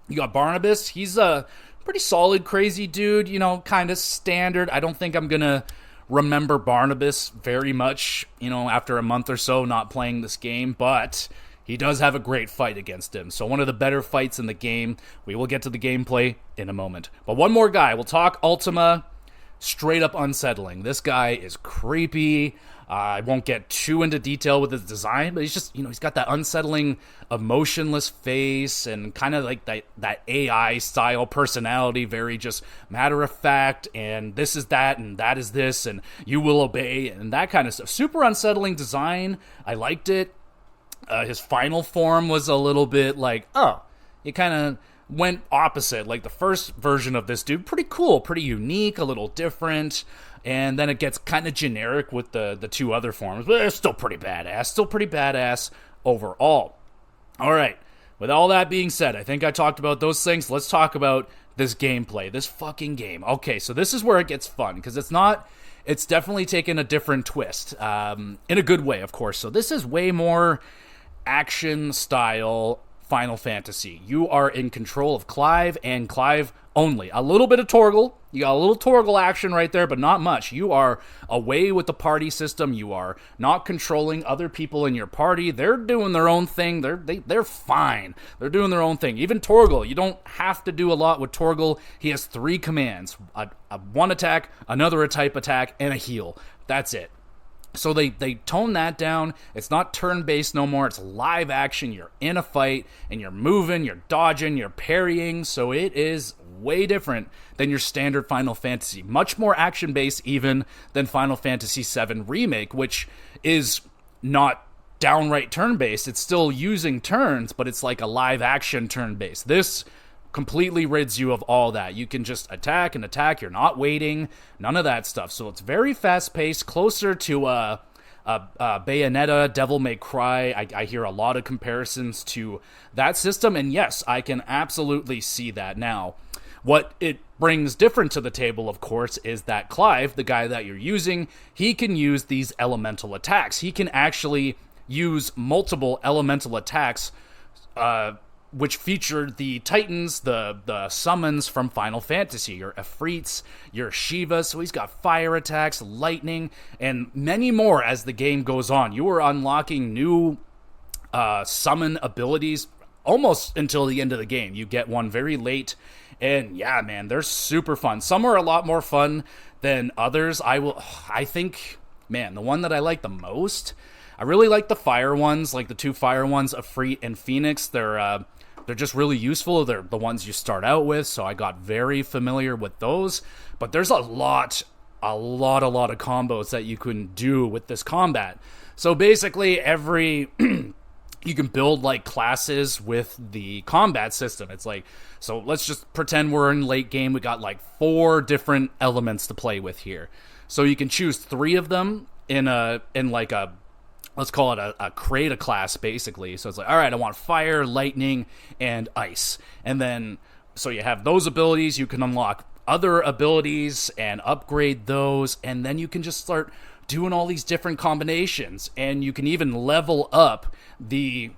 You got Barnabas. He's a pretty solid, crazy dude, kind of standard. I don't think I'm gonna remember Barnabas very much, after a month or so not playing this game, but he does have a great fight against him. So one of the better fights in the game. We will get to the gameplay in a moment. But one more guy. We'll talk Ultima. Straight up unsettling. This guy is creepy. I won't get too into detail with his design, but he's just, he's got that unsettling, emotionless face and kind of like that AI style personality, very just matter of fact, and this is that, and that is this, and you will obey, and that kind of stuff. Super unsettling design. I liked it. His final form was a little bit like, it kind of went opposite. Like the first version of this dude, pretty cool, pretty unique, a little different. And then it gets kind of generic with the two other forms, but it's still pretty badass overall. All right, with all that being said, I think I talked about those things. Let's talk about this gameplay, this fucking game. Okay, so this is where it gets fun, because it's definitely taken a different twist, in a good way, of course. So this is way more action style Final Fantasy. You are in control of Clive and Clive only. A little bit of Torgal. You got a little Torgal action right there, but not much. You are away with the party system. You are not controlling other people in your party. They're doing their own thing. They're fine. They're doing their own thing. Even Torgal, you don't have to do a lot with Torgal. He has 3 commands. A one attack, another type attack, and a heal. That's it. So they tone that down. It's not turn-based no more. It's live action. You're in a fight, and you're moving, you're dodging, you're parrying. So it is way different than your standard Final Fantasy. Much more action-based even than Final Fantasy VII Remake, which is not downright turn-based. It's still using turns, but it's like a live-action turn-based. This completely rids you of all that. You can just attack and attack. You're not waiting. None of that stuff. So it's very fast-paced, closer to Bayonetta, Devil May Cry. I hear a lot of comparisons to that system, and yes, I can absolutely see that now. What it brings different to the table, of course, is that Clive, the guy that you're using, he can use these elemental attacks. He can actually use multiple elemental attacks, which feature the Titans, the summons from Final Fantasy, your Ifrits, your Shivas. So he's got fire attacks, lightning, and many more as the game goes on. You are unlocking new summon abilities almost until the end of the game. You get one very late, and yeah, man, they're super fun. Some are a lot more fun than others. I think, man, the one that I like the most, I really like the fire ones, like the two fire ones, Ifrit and Phoenix. They're just really useful. They're the ones you start out with, so I got very familiar with those. But there's a lot of combos that you can do with this combat. So basically, you can build like classes with the combat system. It's like, so let's just pretend we're in late game. We got like 4 different elements to play with here. So you can choose 3 of them in like a, let's call it a create a class, basically. So it's like, all right, I want fire, lightning, and ice. And then, so you have those abilities. You can unlock other abilities and upgrade those. And then you can just start doing all these different combinations. And you can even level up a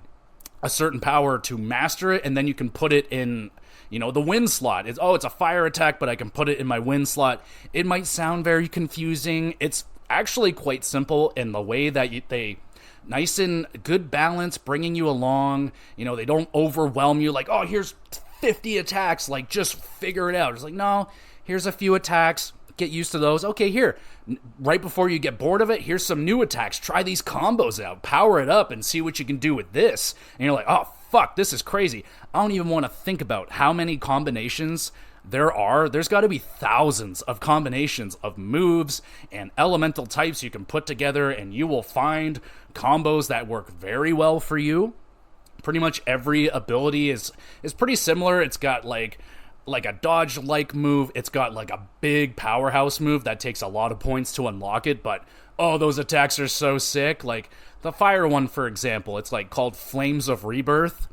certain power to master it. And then you can put it in, the wind slot. It's a fire attack, but I can put it in my wind slot. It might sound very confusing. It's actually quite simple in the way that they nice and good balance, bringing you along. They don't overwhelm you like, oh, here's 50 attacks, like just figure it out. It's like, no, here's a few attacks, get used to those. Okay, here, right before you get bored of it, here's some new attacks. Try these combos out, power it up, and see what you can do with this. And you're like, oh fuck, this is crazy. I don't even want to think about how many combinations there are. There's got to be thousands of combinations of moves and elemental types you can put together, and you will find combos that work very well for you. Pretty much every ability is pretty similar. It's got like a dodge-like move. It's got like a big powerhouse move that takes a lot of points to unlock it, but oh, those attacks are so sick. Like the fire one, for example, it's like called Flames of Rebirth.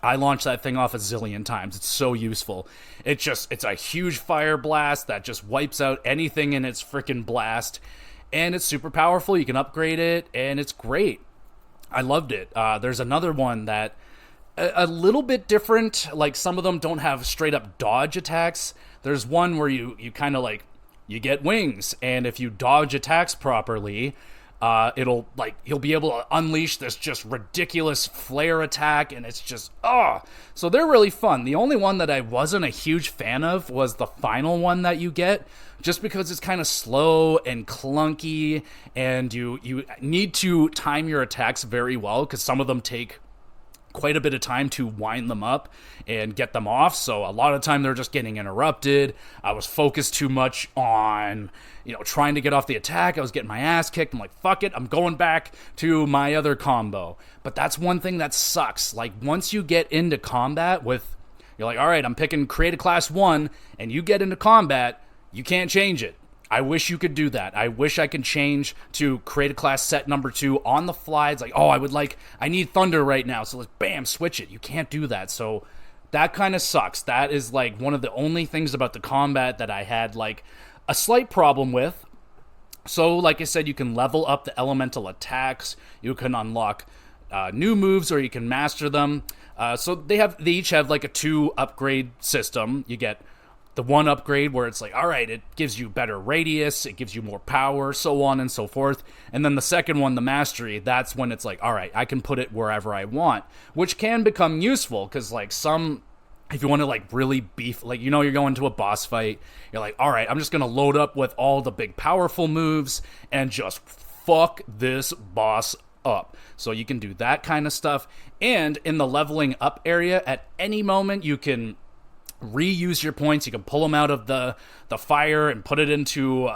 I launched that thing off a zillion times. It's so useful. It's a huge fire blast that just wipes out anything in its freaking blast. And it's super powerful. You can upgrade it, and it's great. I loved it. There's another one that a little bit different. Like some of them don't have straight up dodge attacks. There's one where you kind of like, you get wings, and if you dodge attacks properly, he'll be able to unleash this just ridiculous flare attack, and it's just, so they're really fun. The only one that I wasn't a huge fan of was the final one that you get, just because it's kind of slow and clunky, and you need to time your attacks very well, because some of them take quite a bit of time to wind them up and get them off. So a lot of time they're just getting interrupted. I was focused too much on, trying to get off the attack. I was getting my ass kicked. I'm like, fuck it, I'm going back to my other combo. But that's one thing that sucks. Like once you get into combat you're like, all right, I'm picking create a class 1, and you get into combat, you can't change it. I wish you could do that. I wish I could change to create a class set number 2 on the fly. It's like, I need thunder right now, so let's bam, switch it. You can't do that, so that kind of sucks. That is like one of the only things about the combat that I had like a slight problem with. So like I said, you can level up the elemental attacks. You can unlock new moves, or you can master them. So they each have like a 2 upgrade system. You get the 1 upgrade where it's like, all right, it gives you better radius, it gives you more power, so on and so forth. And then the second one, the mastery, that's when it's like, all right, I can put it wherever I want, which can become useful because like if you want to like really beef, like, you're going to a boss fight, you're like, all right, I'm just going to load up with all the big powerful moves and just fuck this boss up. So you can do that kind of stuff. And in the leveling up area, at any moment, you can reuse your points. You can pull them out of the fire and put it into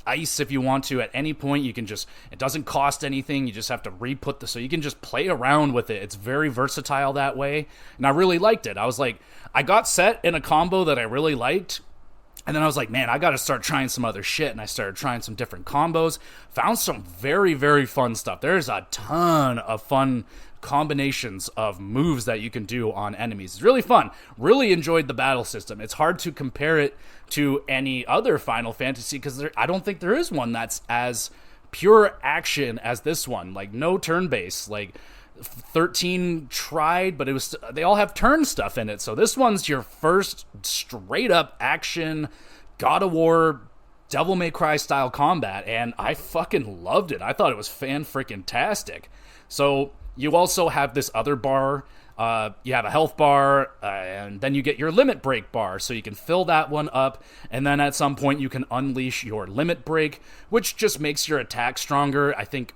ice if you want to. At any point, you can it doesn't cost anything. You just have to re-put so you can just play around with it. It's very versatile that way, and I really liked it. I was like, I got set in a combo that I really liked, And then I was like, man, I got to start trying some other shit. And I started trying some different combos. Found some very, very fun stuff. There's a ton of fun combinations of moves that you can do on enemies. It's really fun. Really enjoyed the battle system. It's hard to compare it to any other Final Fantasy because I don't think there is one that's as pure action as this one. Like, no turn-based. Like, 13 tried, but they all have turn stuff in it. So this one's your first straight up action God of War Devil May Cry style combat, and I fucking loved it. I thought it was fan-freaking-tastic. So you also have this other bar. You have a health bar, and then you get your limit break bar, so you can fill that one up, and then at some point you can unleash your limit break, which just makes your attack stronger. I think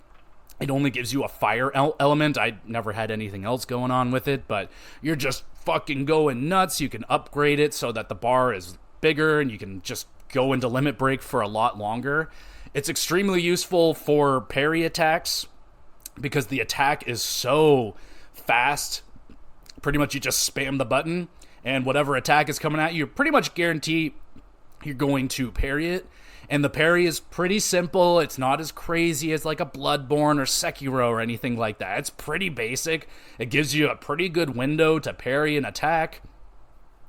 it only gives you a fire element. I never had anything else going on with it, but you're just fucking going nuts. You can upgrade it so that the bar is bigger, and you can just go into limit break for a lot longer. It's extremely useful for parry attacks, because the attack is so fast. Pretty much you just spam the button, and whatever attack is coming at you, pretty much guarantee you're going to parry it. And the parry is pretty simple. It's not as crazy as like a Bloodborne or Sekiro or anything like that. It's pretty basic. It gives you a pretty good window to parry an attack.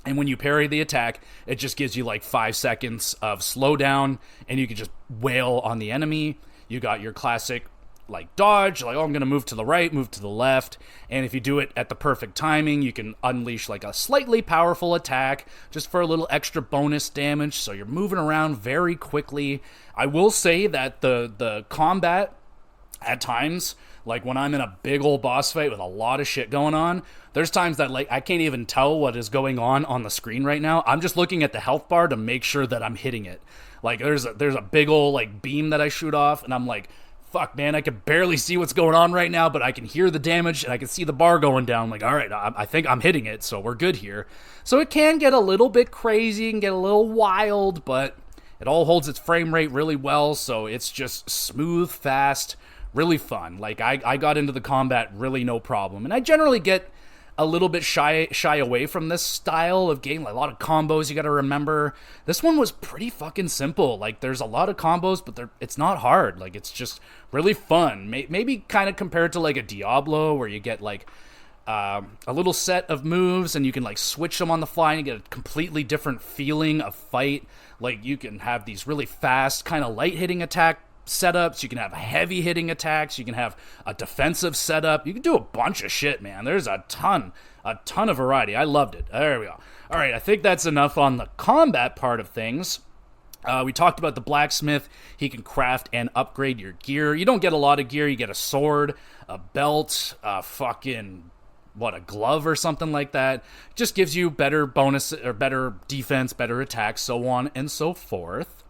And when you parry the attack, it just gives you like 5 seconds of slowdown, and you can just wail on the enemy. You got your classic like dodge, like, oh, I'm going to move to the right, move to the left, and if you do it at the perfect timing, you can unleash like a slightly powerful attack just for a little extra bonus damage, so you're moving around very quickly. I will say that the combat at times, like when I'm in a big old boss fight with a lot of shit going on, there's times that like I can't even tell what is going on the screen right now. I'm just looking at the health bar to make sure that I'm hitting it. Like there's a big old like beam that I shoot off, and I'm like, fuck, man, I can barely see what's going on right now, but I can hear the damage, and I can see the bar going down. I'm like, all right, I think I'm hitting it, so we're good here. So it can get a little bit crazy and get a little wild, but it all holds its frame rate really well, so it's just smooth, fast, really fun. Like, I got into the combat really no problem, and I generally get a little bit shy away from this style of game. Like, a lot of combos you gotta remember. This one was pretty fucking simple. Like, there's a lot of combos, but it's not hard. Like, it's just really fun. Maybe kind of compared to like a Diablo, where you get like a little set of moves and you can like switch them on the fly and you get a completely different feeling of fight. Like, you can have these really fast kind of light hitting attack setups, you can have heavy hitting attacks, you can have a defensive setup, you can do a bunch of shit, man. There's a ton of variety. I loved it. There we go. All right, I think that's enough on the combat part of things. We talked about the blacksmith. He can craft and upgrade your gear. You don't get a lot of gear. You get a sword, a belt, a glove or something like that. Just gives you better bonus or better defense, better attacks, so on and so forth.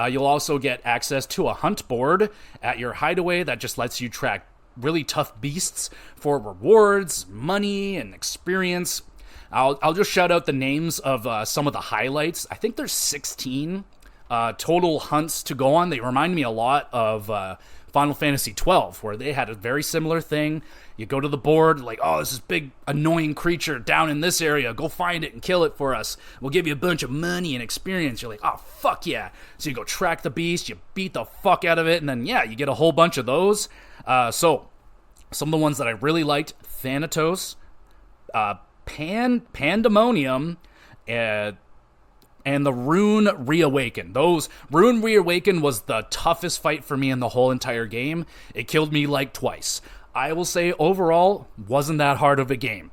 You'll also get access to a hunt board at your hideaway that just lets you track really tough beasts for rewards, money, and experience. I'll just shout out the names of some of the highlights. I think there's 16 total hunts to go on. They remind me a lot of Final Fantasy 12, where they had a very similar thing. You go to the board, like, oh, there's this big annoying creature down in this area. Go find it and kill it for us. We'll give you a bunch of money and experience. You're like, oh, fuck yeah. So you go track the beast, you beat the fuck out of it, and then, yeah, you get a whole bunch of those. So some of the ones that I really liked, Thanatos, Pandemonium, and the Rune Reawaken. Rune Reawaken was the toughest fight for me in the whole entire game. It killed me like twice. I will say overall, wasn't that hard of a game.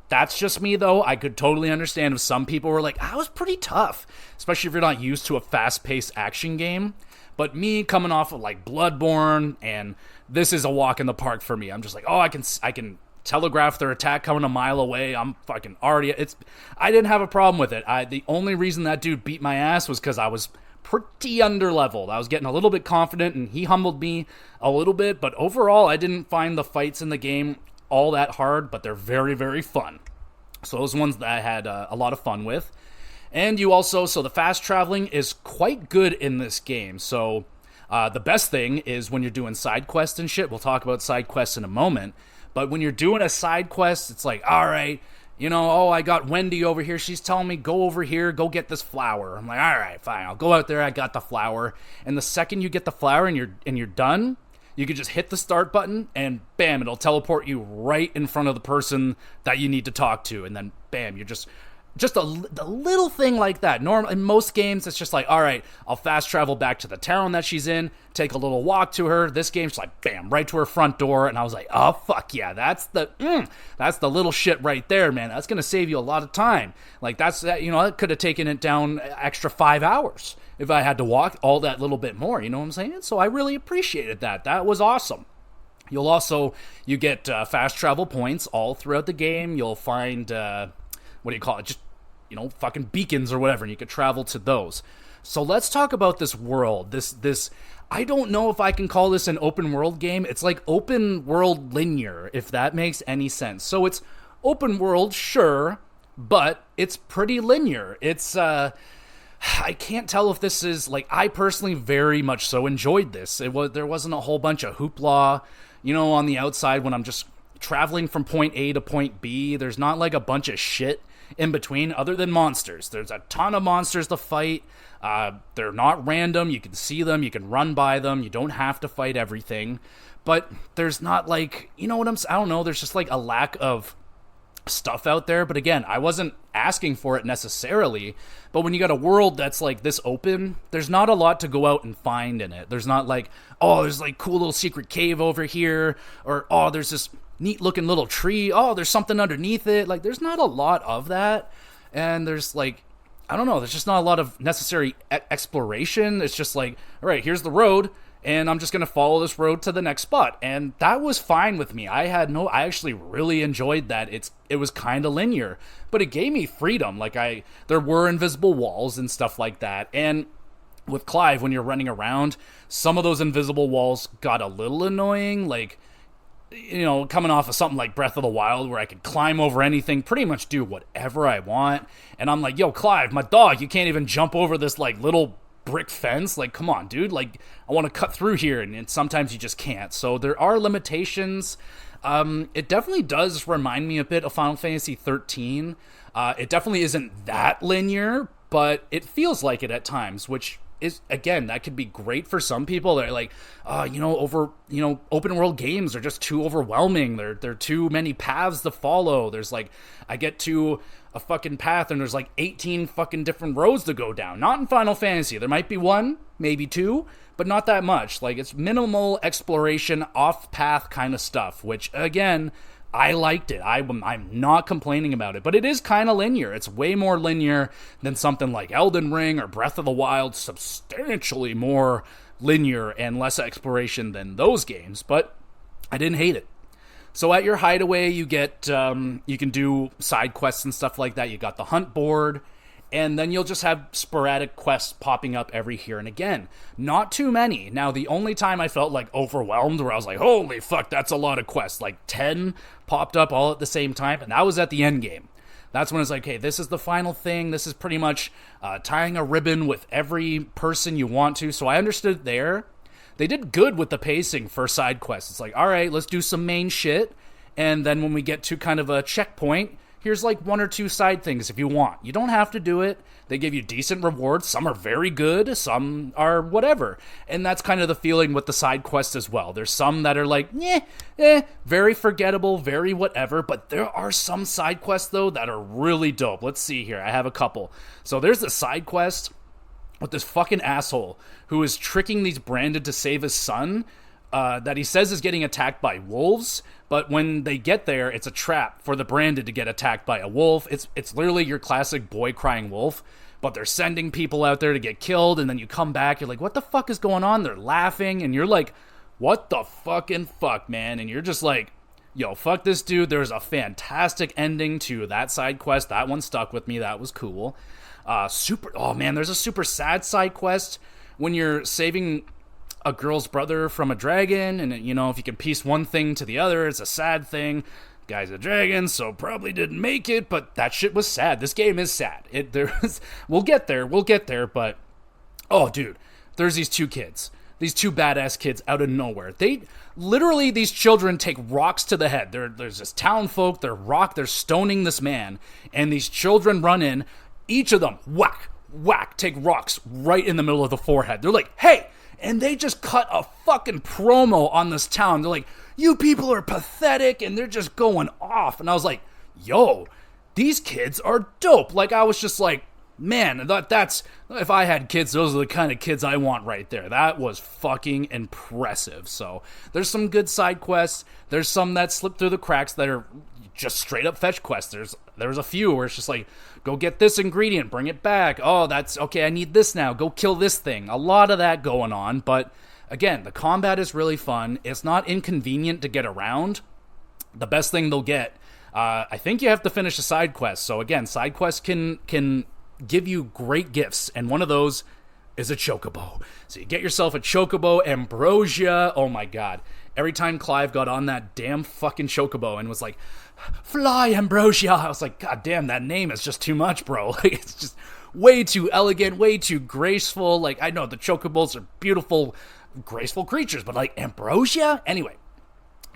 That's just me, though. I could totally understand if some people were like, that was pretty tough, especially if you're not used to a fast-paced action game. But me, coming off of like Bloodborne, and this is a walk in the park for me. I'm just like, oh, I can telegraph their attack coming a mile away. I'm fucking already. I didn't have a problem with it. The only reason that dude beat my ass was because I was pretty underleveled. I was getting a little bit confident, and he humbled me a little bit. But overall, I didn't find the fights in the game all that hard, but they're very, very fun. So those ones that I had a lot of fun with. And so the fast traveling is quite good in this game. So the best thing is when you're doing side quests and shit. We'll talk about side quests in a moment. But when you're doing a side quest, it's like, all right, oh, I got Wendy over here. She's telling me, go over here, go get this flower. I'm like, all right, fine. I'll go out there. I got the flower. And the second you get the flower and you're done, you can just hit the start button and bam, it'll teleport you right in front of the person that you need to talk to. And then bam, you're just a little thing like that. In most games, it's just like, all right, I'll fast travel back to the town that she's in, take a little walk to her. This game's just like, bam, right to her front door. And I was like, oh, fuck yeah, that's the little shit right there, man. That's going to save you a lot of time. Like, that could have taken it down extra 5 hours if I had to walk all that little bit more. You know what I'm saying? So I really appreciated that. That was awesome. You get fast travel points all throughout the game. You'll find, what do you call it? Just fucking beacons or whatever, and you could travel to those. So let's talk about this world. This I don't know if I can call this an open world game. It's like open world linear, if that makes any sense. So it's open world, sure, but it's pretty linear. It's I can't tell if this is like, I personally very much so enjoyed this. There wasn't a whole bunch of hoopla, on the outside when I'm just traveling from point A to point B. There's not like a bunch of shit in between other than monsters. There's a ton of monsters to fight. They're not random. You can see them. You can run by them. You don't have to fight everything. But there's not like, I don't know. There's just like a lack of stuff out there. But again, I wasn't asking for it necessarily. But when you got a world that's like this open, there's not a lot to go out and find in it. There's not like, oh, there's like cool little secret cave over here. Or, oh, there's this neat looking little tree. Oh, there's something underneath it. Like, there's not a lot of that. And there's like, I don't know, there's just not a lot of necessary exploration. It's just like, all right, here's the road, and I'm just going to follow this road to the next spot. And that was fine with me. I actually really enjoyed that. It was kind of linear, but it gave me freedom. Like, there were invisible walls and stuff like that. And with Clive, when you're running around, some of those invisible walls got a little annoying. Like, coming off of something like Breath of the Wild where I could climb over anything, pretty much do whatever I want. And I'm like, yo, Clive, my dog, you can't even jump over this like little brick fence. Like, come on, dude. Like, I want to cut through here. And sometimes you just can't. So there are limitations. It definitely does remind me a bit of Final Fantasy 13. It definitely isn't that linear, but it feels like it at times, which is, again, that could be great for some people. They're like, open world games are just too overwhelming. There are too many paths to follow. There's like, I get to a fucking path and there's like 18 fucking different roads to go down. Not in Final Fantasy. There might be one, maybe two, but not that much. Like, it's minimal exploration, off path kind of stuff, which again, I liked it. I'm not complaining about it, but it is kind of linear. It's way more linear than something like Elden Ring or Breath of the Wild, substantially more linear and less exploration than those games, but I didn't hate it. So at your hideaway, you get, you can do side quests and stuff like that. You got the hunt board, and then you'll just have sporadic quests popping up every here and again. Not too many. Now, the only time I felt like overwhelmed, where I was like, holy fuck, that's a lot of quests, like 10 popped up all at the same time, and that was at the end game. That's when it's like, hey, this is the final thing. This is pretty much tying a ribbon with every person you want to. So I understood there. They did good with the pacing for side quests. It's like, all right, let's do some main shit, and then when we get to kind of a checkpoint, here's like one or two side things if you want. You don't have to do it. They give you decent rewards. Some are very good. Some are whatever. And that's kind of the feeling with the side quests as well. There's some that are like, very forgettable, very whatever. But there are some side quests, though, that are really dope. Let's see here. I have a couple. So there's the side quest with this fucking asshole who is tricking these Branded to save his son, that he says is getting attacked by wolves, but when they get there, it's a trap for the Branded to get attacked by a wolf. It's literally your classic boy crying wolf, but they're sending people out there to get killed, and then you come back, you're like, what the fuck is going on? They're laughing, and you're like, what the fucking fuck, man? And you're just like, yo, fuck this dude. There's a fantastic ending to that side quest. That one stuck with me. That was cool. There's a super sad side quest when you're saving a girl's brother from a dragon, and if you can piece one thing to the other, it's a sad thing. Guy's a dragon, so probably didn't make it, but that shit was sad. This game is sad. We'll get there, but oh dude, there's these two kids. these two badass kids out of nowhere. They literally, these children take rocks to the head. There's this town folk, they're stoning this man, and these children run in, each of them, whack, whack, take rocks right in the middle of the forehead. They're like, hey, and they just cut a fucking promo on this town. They're like, you people are pathetic, and they're just going off. And I was like, yo, these kids are dope. Like, I was just like, man, that's, if I had kids, those are the kind of kids I want right there. That was fucking impressive. So there's some good side quests. There's some that slip through the cracks that are just straight up fetch quests. There's a few where it's just like, go get this ingredient, bring it back. Oh, that's okay. I need this now. Go kill this thing. A lot of that going on. But again, the combat is really fun. It's not inconvenient to get around. The best thing they'll get, I think you have to finish a side quest. So again, side quests can give you great gifts, and one of those is a chocobo. So you get yourself a chocobo, Ambrosia. Oh my god. Every time Clive got on that damn fucking chocobo and was like, fly, Ambrosia, I was like, god damn, that name is just too much, bro. Like, it's just way too elegant, way too graceful. Like, I know the chocobos are beautiful, graceful creatures, but like, Ambrosia? Anyway,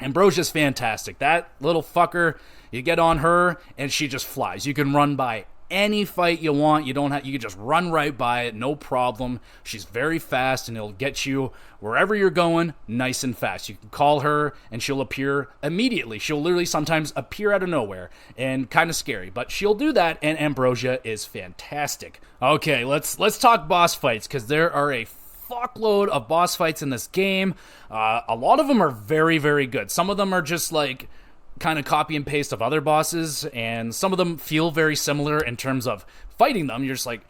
Ambrosia's fantastic. That little fucker, you get on her, and she just flies. You can run by any fight you want. You can just run right by it, no problem. She's very fast, and it'll get you wherever you're going nice and fast. You can call her and she'll appear immediately. She'll literally sometimes appear out of nowhere, and kind of scary, but she'll do that, and Ambrosia is fantastic. Okay, let's talk boss fights, because there are a fuckload of boss fights in this game. A lot of them are very, very good. Some of them are just like kind of copy and paste of other bosses, and some of them feel very similar in terms of fighting them. You're just like,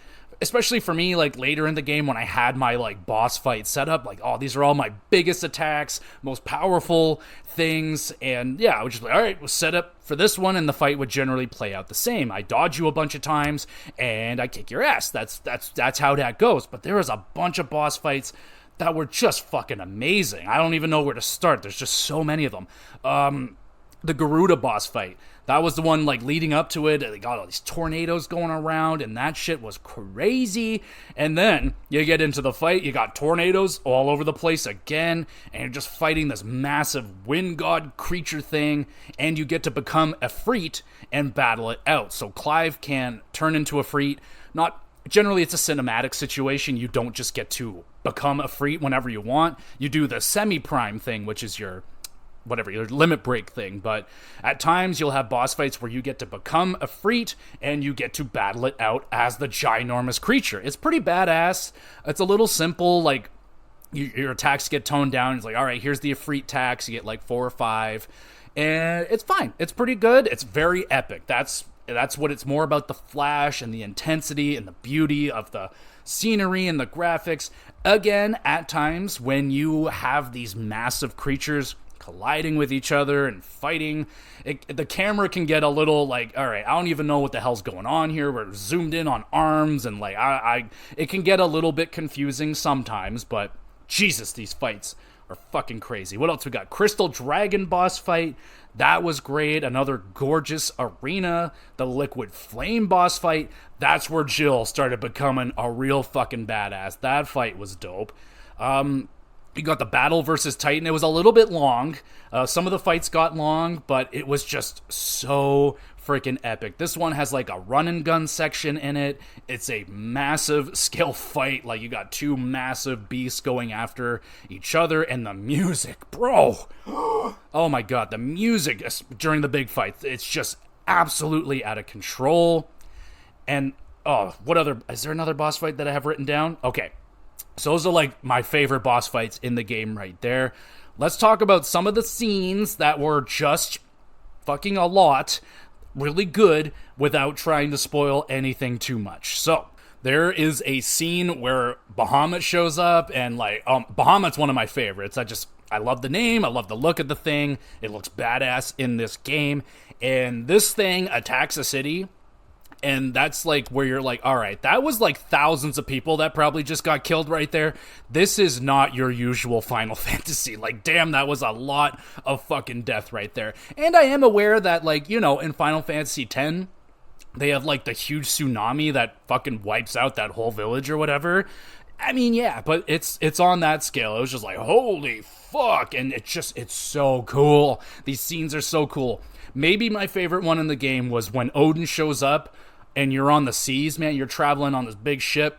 especially for me, like later in the game when I had my like boss fight set up, like, oh, these are all my biggest attacks, most powerful things, and yeah, I was just like, all right, we'll set up for this one, and the fight would generally play out the same. I dodge you a bunch of times, and I kick your ass. That's how that goes. But there was a bunch of boss fights that were just fucking amazing. I don't even know where to start. There's just so many of them. The Garuda boss fight, that was the one like leading up to it. They got all these tornadoes going around, and that shit was crazy. And then you get into the fight, you got tornadoes all over the place again, and you're just fighting this massive wind god creature thing, and you get to become Efreet and battle it out. So Clive can turn into Efreet. Not generally, it's a cinematic situation. You don't just get to become Efreet whenever you want. You do the semi-prime thing, which is your limit break thing, but at times you'll have boss fights where you get to become Efreet and you get to battle it out as the ginormous creature. It's pretty badass. It's a little simple, like, your attacks get toned down. It's like, all right, here's the Efreet attacks. You get like 4 or 5, and it's fine. It's pretty good. It's very epic. That's what it's more about, the flash and the intensity and the beauty of the scenery and the graphics. Again, at times when you have these massive creatures colliding with each other and fighting, the camera can get a little like, all right, I don't even know what the hell's going on here. We're zoomed in on arms, and like it can get a little bit confusing sometimes, but Jesus, these fights are fucking crazy. What else we got? Crystal Dragon boss fight, that was great. Another gorgeous arena. The Liquid Flame boss fight, that's where Jill started becoming a real fucking badass. That fight was dope. You got the battle versus Titan. It was a little bit long. Some of the fights got long, but it was just so freaking epic. This one has like a run and gun section in it. It's a massive scale fight. Like, you got two massive beasts going after each other, and the music, bro. Oh my god, the music during the big fight, it's just absolutely out of control. And is there another boss fight that I have written down? Okay. So those are like my favorite boss fights in the game right there. Let's talk about some of the scenes that were just fucking a lot, really good, without trying to spoil anything too much. So there is a scene where Bahamut shows up, and like, Bahamut's one of my favorites. I love the name. I love the look of the thing. It looks badass in this game. And this thing attacks a city. And that's like where you're like, all right, that was like thousands of people that probably just got killed right there. This is not your usual Final Fantasy. Like, damn, that was a lot of fucking death right there. And I am aware that, like, you know, in Final Fantasy X, they have like the huge tsunami that fucking wipes out that whole village or whatever. I mean, yeah, but it's on that scale. It was just like, holy fuck, and it's so cool. These scenes are so cool. Maybe my favorite one in the game was when Odin shows up and you're on the seas, man. You're traveling on this big ship.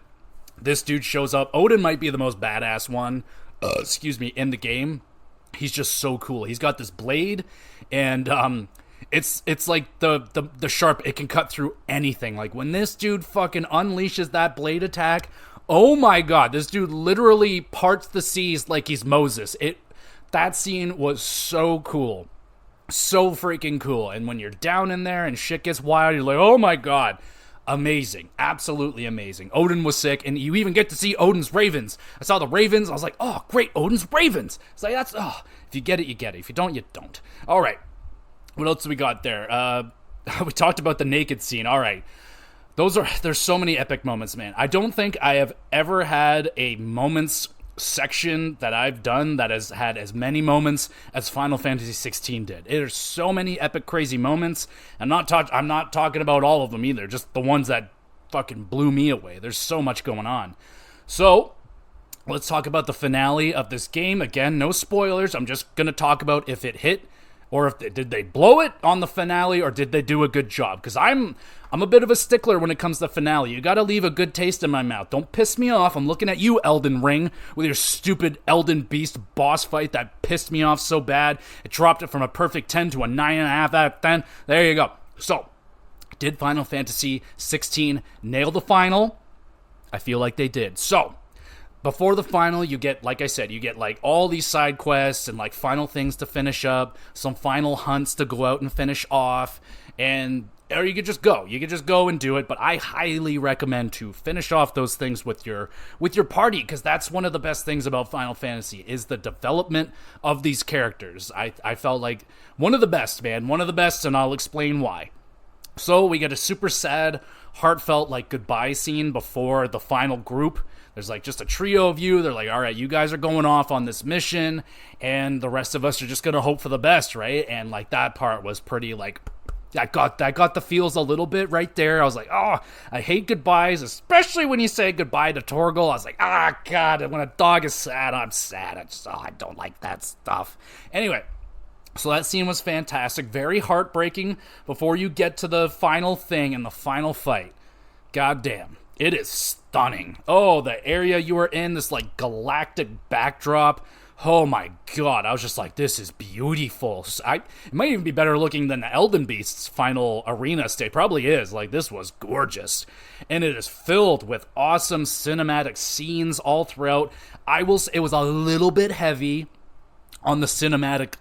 This dude shows up. Odin might be the most badass one, in the game. He's just so cool. He's got this blade, and it's like the sharp. It can cut through anything. Like when this dude fucking unleashes that blade attack. Oh my god, this dude literally parts the seas like he's Moses. That scene was so cool. So freaking cool. And when you're down in there and shit gets wild, you're like, oh my god. Amazing. Absolutely amazing. Odin was sick, and you even get to see Odin's ravens. I saw the ravens. I was like, oh, great, Odin's ravens. It's like, if you get it, you get it. If you don't, you don't. All right. What else do we got there? We talked about the naked scene. All right. There's so many epic moments, man. I don't think I have ever had a moments section that I've done that has had as many moments as Final Fantasy 16 did. There's so many epic, crazy moments. I'm not talking about all of them either, just the ones that fucking blew me away. There's so much going on. So, let's talk about the finale of this game. Again, no spoilers. I'm just going to talk about if it hit, or did they blow it on the finale, or did they do a good job? Because I'm a bit of a stickler when it comes to finale. You gotta leave a good taste in my mouth. Don't piss me off. I'm looking at you, Elden Ring, with your stupid Elden Beast boss fight that pissed me off so bad. It dropped it from a perfect 10 to a 9.5 out of 10. There you go. So, did Final Fantasy 16 nail the final? I feel like they did. So, before the final, you get, like I said, like all these side quests and like final things to finish up, some final hunts to go out and finish off, or you could just go. You could just go and do it, but I highly recommend to finish off those things with your party, because that's one of the best things about Final Fantasy is the development of these characters. I felt like one of the best, man. One of the best, and I'll explain why. So we get a super sad, heartfelt like goodbye scene before the final group. There's like just a trio of you. They're like, all right, you guys are going off on this mission, and the rest of us are just going to hope for the best, right? And like that part was pretty like, I got the feels a little bit right there. I was like, oh, I hate goodbyes, especially when you say goodbye to Torgal. I was like, God, when a dog is sad, I'm sad. I don't like that stuff. Anyway, so that scene was fantastic. Very heartbreaking before you get to the final thing and the final fight. God damn. It is stunning. Oh, the area you were in, this like galactic backdrop. Oh my god, I was just like, this is beautiful. It might even be better looking than the Elden Beast's final arena stage. Probably is. Like, this was gorgeous. And it is filled with awesome cinematic scenes all throughout. It was a little bit heavy on the cinematic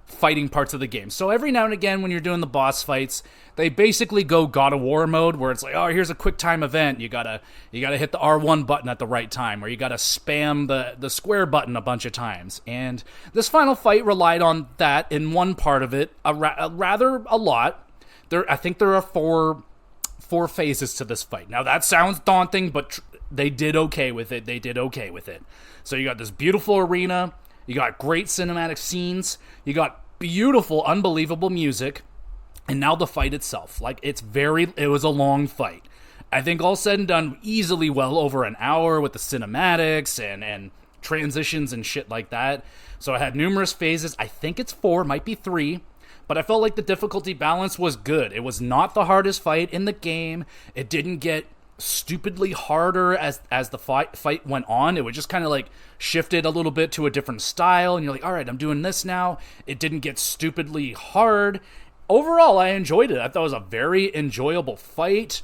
fighting parts of the game. So every now and again when you're doing the boss fights, they basically go God of War mode, where it's like, oh, here's a quick time event. You gotta hit the R1 button at the right time, or you gotta spam the square button a bunch of times. And this final fight relied on that in one part of it, rather a lot. I think there are four phases to this fight. Now that sounds daunting, but they did okay with it. So you got this beautiful arena. You got great cinematic scenes. You got beautiful, unbelievable music. And now the fight itself. Like, it was a long fight. I think all said and done, easily well over an hour with the cinematics and transitions and shit like that. So I had numerous phases. I think it's 4, might be 3. But I felt like the difficulty balance was good. It was not the hardest fight in the game. It didn't get stupidly harder as the fight went on. It would just kind of like shifted a little bit to a different style, and you're like, all right, I'm doing this now. It didn't get stupidly hard. Overall, I enjoyed it. I thought it was a very enjoyable fight.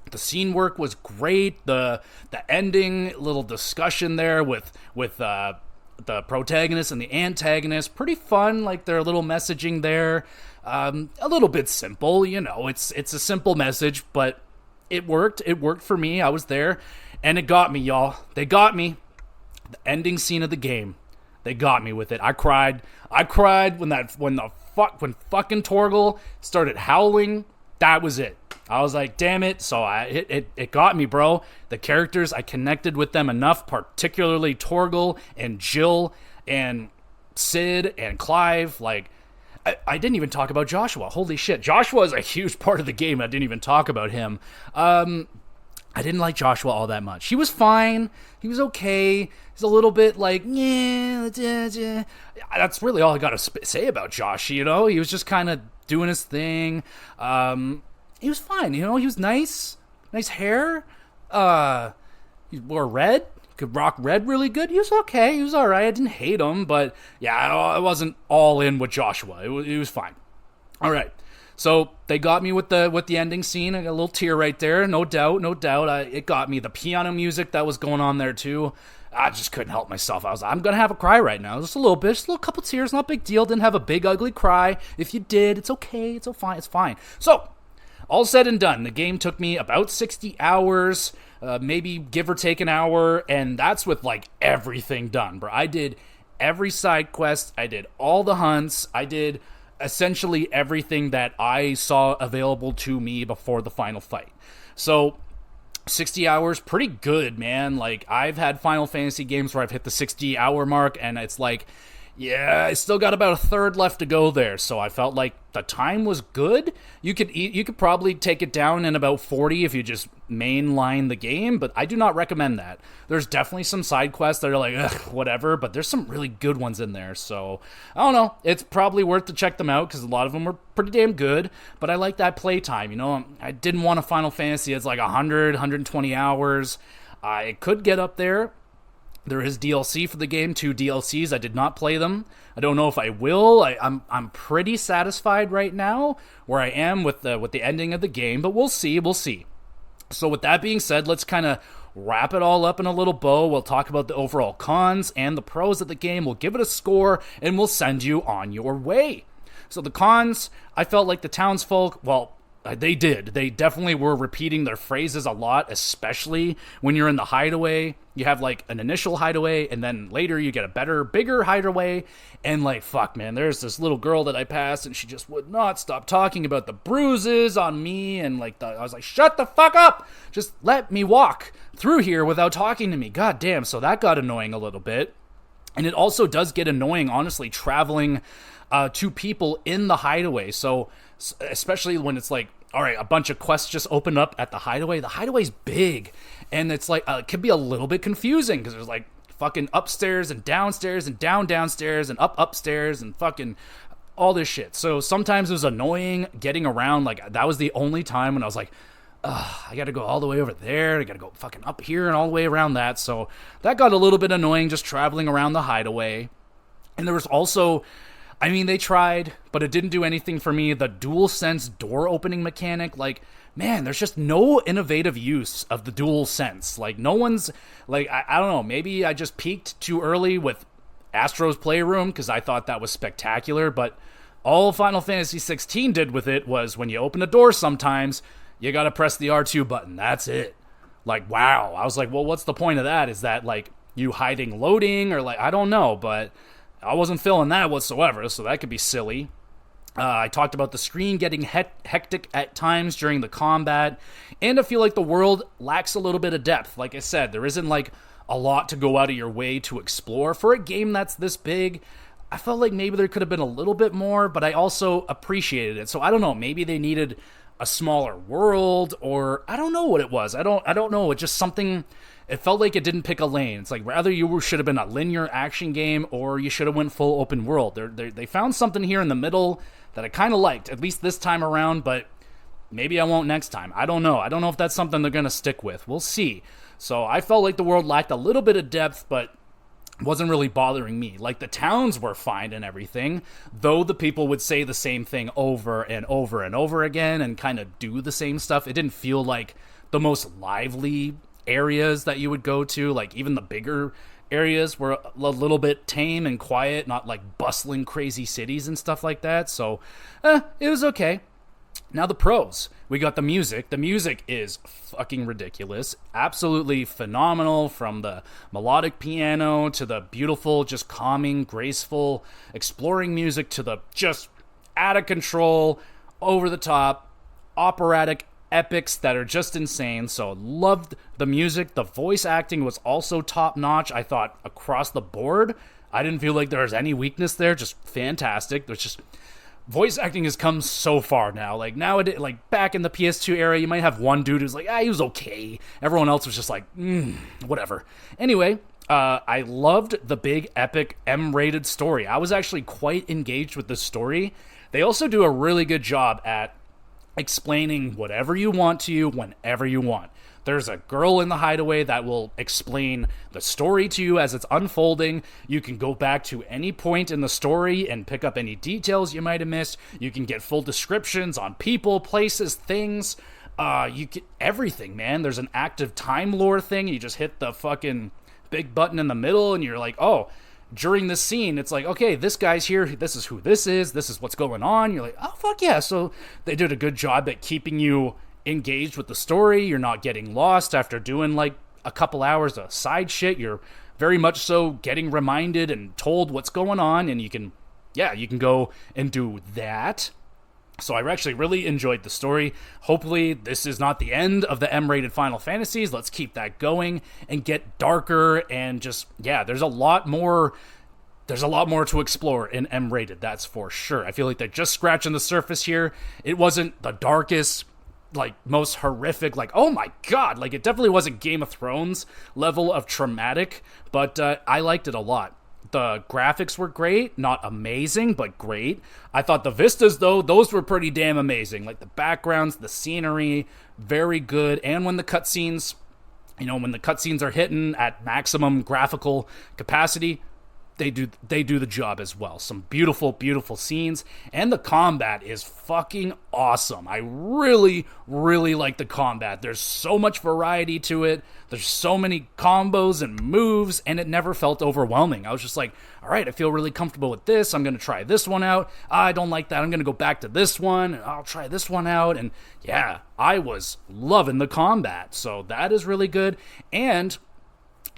The scene work was great. The ending little discussion there with the protagonist and the antagonist, pretty fun. Like, their little messaging there, a little bit simple. You know, it's a simple message, but it worked. It worked for me. I was there, and it got me, y'all. They got me. The ending scene of the game, they got me with it. I cried. when fucking Torgal started howling. That was it. I was like, damn it. So it got me, bro. The characters, I connected with them enough, particularly Torgal and Jill and Sid and Clive. Like, I didn't even talk about Joshua. Holy shit. Joshua is a huge part of the game. I didn't even talk about him. I didn't like Joshua all that much. He was fine. He was okay. He's a little bit like, yeah. That's really all I got to say about Josh, He was just kind of doing his thing. He was fine, He was nice. Nice hair. He wore red. Could rock red really good. He was okay. He was all right. I didn't hate him, but yeah, I wasn't all in with Joshua. It was fine. All right. So they got me with the ending scene. I got a little tear right there. No doubt. It got me. The piano music that was going on there too. I just couldn't help myself. I'm going to have a cry right now. Just a little bit. Just a little couple tears. Not a big deal. Didn't have a big ugly cry. If you did, it's okay. It's fine. It's fine. So all said and done, the game took me about 60 hours, maybe give or take an hour. And that's with like everything done, bro. I did every side quest. I did all the hunts. I did essentially everything that I saw available to me before the final fight. So 60 hours, pretty good, man. Like, I've had Final Fantasy games where I've hit the 60-hour mark, and it's like, yeah, I still got about a third left to go there. So I felt like the time was good. You could probably take it down in about 40 if you just mainline the game, but I do not recommend that. There's definitely some side quests that are like, ugh, whatever, but there's some really good ones in there. So I don't know. It's probably worth to check them out because a lot of them are pretty damn good, but I like that playtime. I didn't want a Final Fantasy that's like 100, 120 hours. I could get up there. There is DLC for the game, 2 DLCs. I did not play them. I don't know if I will. I'm pretty satisfied right now where I am with the ending of the game, but we'll see. So with that being said, let's kind of wrap it all up in a little bow. We'll talk about the overall cons and the pros of the game. We'll give it a score, and we'll send you on your way. So the cons, I felt like the townsfolk, well, they did. They definitely were repeating their phrases a lot, especially when you're in the hideaway. You have like an initial hideaway, and then later you get a bigger hideaway. And like, fuck, man, there's this little girl that I passed, and she just would not stop talking about the bruises on me. And like, I was like, shut the fuck up! Just let me walk through here without talking to me. God damn. So that got annoying a little bit. And it also does get annoying, honestly, traveling to people in the hideaway. So especially when it's like, all right, a bunch of quests just open up at the hideaway. The hideaway's big, and it's like it can be a little bit confusing because there's like fucking upstairs and downstairs and downstairs and upstairs and fucking all this shit. So sometimes it was annoying getting around. Like, that was the only time when I was like, I gotta go all the way over there. I gotta go fucking up here and all the way around that. So that got a little bit annoying just traveling around the hideaway. And there was also, I mean, they tried, but it didn't do anything for me. The DualSense door opening mechanic, like, man, there's just no innovative use of the DualSense. Like, no one's, like, I don't know, maybe I just peaked too early with Astro's Playroom because I thought that was spectacular, but all Final Fantasy 16 did with it was when you open a door sometimes, you gotta press the R2 button. That's it. Like, wow. I was like, well, what's the point of that? Is that, like, you hiding loading? Or, like, I don't know, but I wasn't feeling that whatsoever, so that could be silly. I talked about the screen getting hectic at times during the combat, and I feel like the world lacks a little bit of depth. Like I said, there isn't, like, a lot to go out of your way to explore. For a game that's this big, I felt like maybe there could have been a little bit more, but I also appreciated it. So I don't know, maybe they needed a smaller world, or I don't know what it was. I don't know. It just something, it felt like it didn't pick a lane. It's like, rather you should have been a linear action game, or you should have went full open world. They found something here in the middle that I kind of liked, at least this time around, but maybe I won't next time. I don't know. I don't know if that's something they're going to stick with. We'll see. So I felt like the world lacked a little bit of depth, but wasn't really bothering me. Like, the towns were fine and everything, though the people would say the same thing over and over and over again and kind of do the same stuff. It didn't feel like the most lively areas that you would go to. Like, even the bigger areas were a little bit tame and quiet, not like bustling crazy cities and stuff like that. So it was okay. Now the pros. We got the music. The music is fucking ridiculous. Absolutely phenomenal, from the melodic piano to the beautiful, just calming, graceful, exploring music to the just out of control, over the top, operatic epics that are just insane. So loved the music. The voice acting was also top notch. I thought across the board, I didn't feel like there was any weakness there. Just fantastic. There's just voice acting has come so far now. Like nowadays, like back in the PS2 era, you might have one dude who's like, he was okay. Everyone else was just like, whatever. Anyway, I loved the big, epic, M-rated story. I was actually quite engaged with the story. They also do a really good job at explaining whatever you want to you whenever you want. There's a girl in the hideaway that will explain the story to you as it's unfolding. You can go back to any point in the story and pick up any details you might have missed. You can get full descriptions on people, places, things. You get everything, man. There's an active time lore thing. You just hit the fucking big button in the middle and you're like, oh, during this scene, it's like, okay, this guy's here. This is who this is what's going on. You're like, oh, fuck yeah. So they did a good job at keeping you engaged with the story. You're not getting lost after doing like a couple hours of side shit. You're very much so getting reminded and told what's going on, and you can go and do that. So I actually really enjoyed the story. Hopefully this is not the end of the M-rated Final Fantasies. Let's keep that going and get darker and just, there's a lot more to explore in M-rated, that's for sure. I feel like they're just scratching the surface here. It wasn't the darkest, like most horrific, like, oh my god, like it definitely wasn't Game of Thrones level of traumatic, but I liked it a lot. The graphics were great, not amazing, but great. I thought the vistas, though, those were pretty damn amazing. Like the backgrounds, the scenery, very good. And when the cutscenes, when the cutscenes are hitting at maximum graphical capacity, they do the job as well. Some beautiful, beautiful scenes, and the combat is fucking awesome. I really, really like the combat. There's so much variety to it. There's so many combos and moves, and it never felt overwhelming. I was just like, all right, I feel really comfortable with this. I'm going to try this one out. I don't like that. I'm going to go back to this one, and I'll try this one out. And yeah, I was loving the combat. So that is really good. And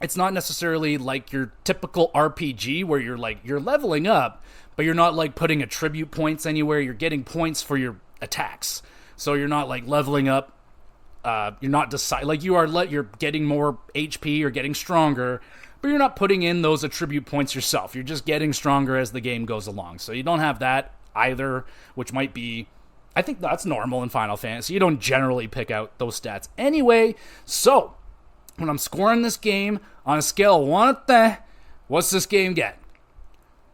it's not necessarily like your typical RPG where you're leveling up, but you're not like putting attribute points anywhere. You're getting points for your attacks. So you're not like leveling up. You're not you're getting more HP, you're getting stronger, but you're not putting in those attribute points yourself. You're just getting stronger as the game goes along. So you don't have that either, which might be, I think that's normal in Final Fantasy. You don't generally pick out those stats anyway. So when I'm scoring this game on a scale of 1 to 10, what's this game get?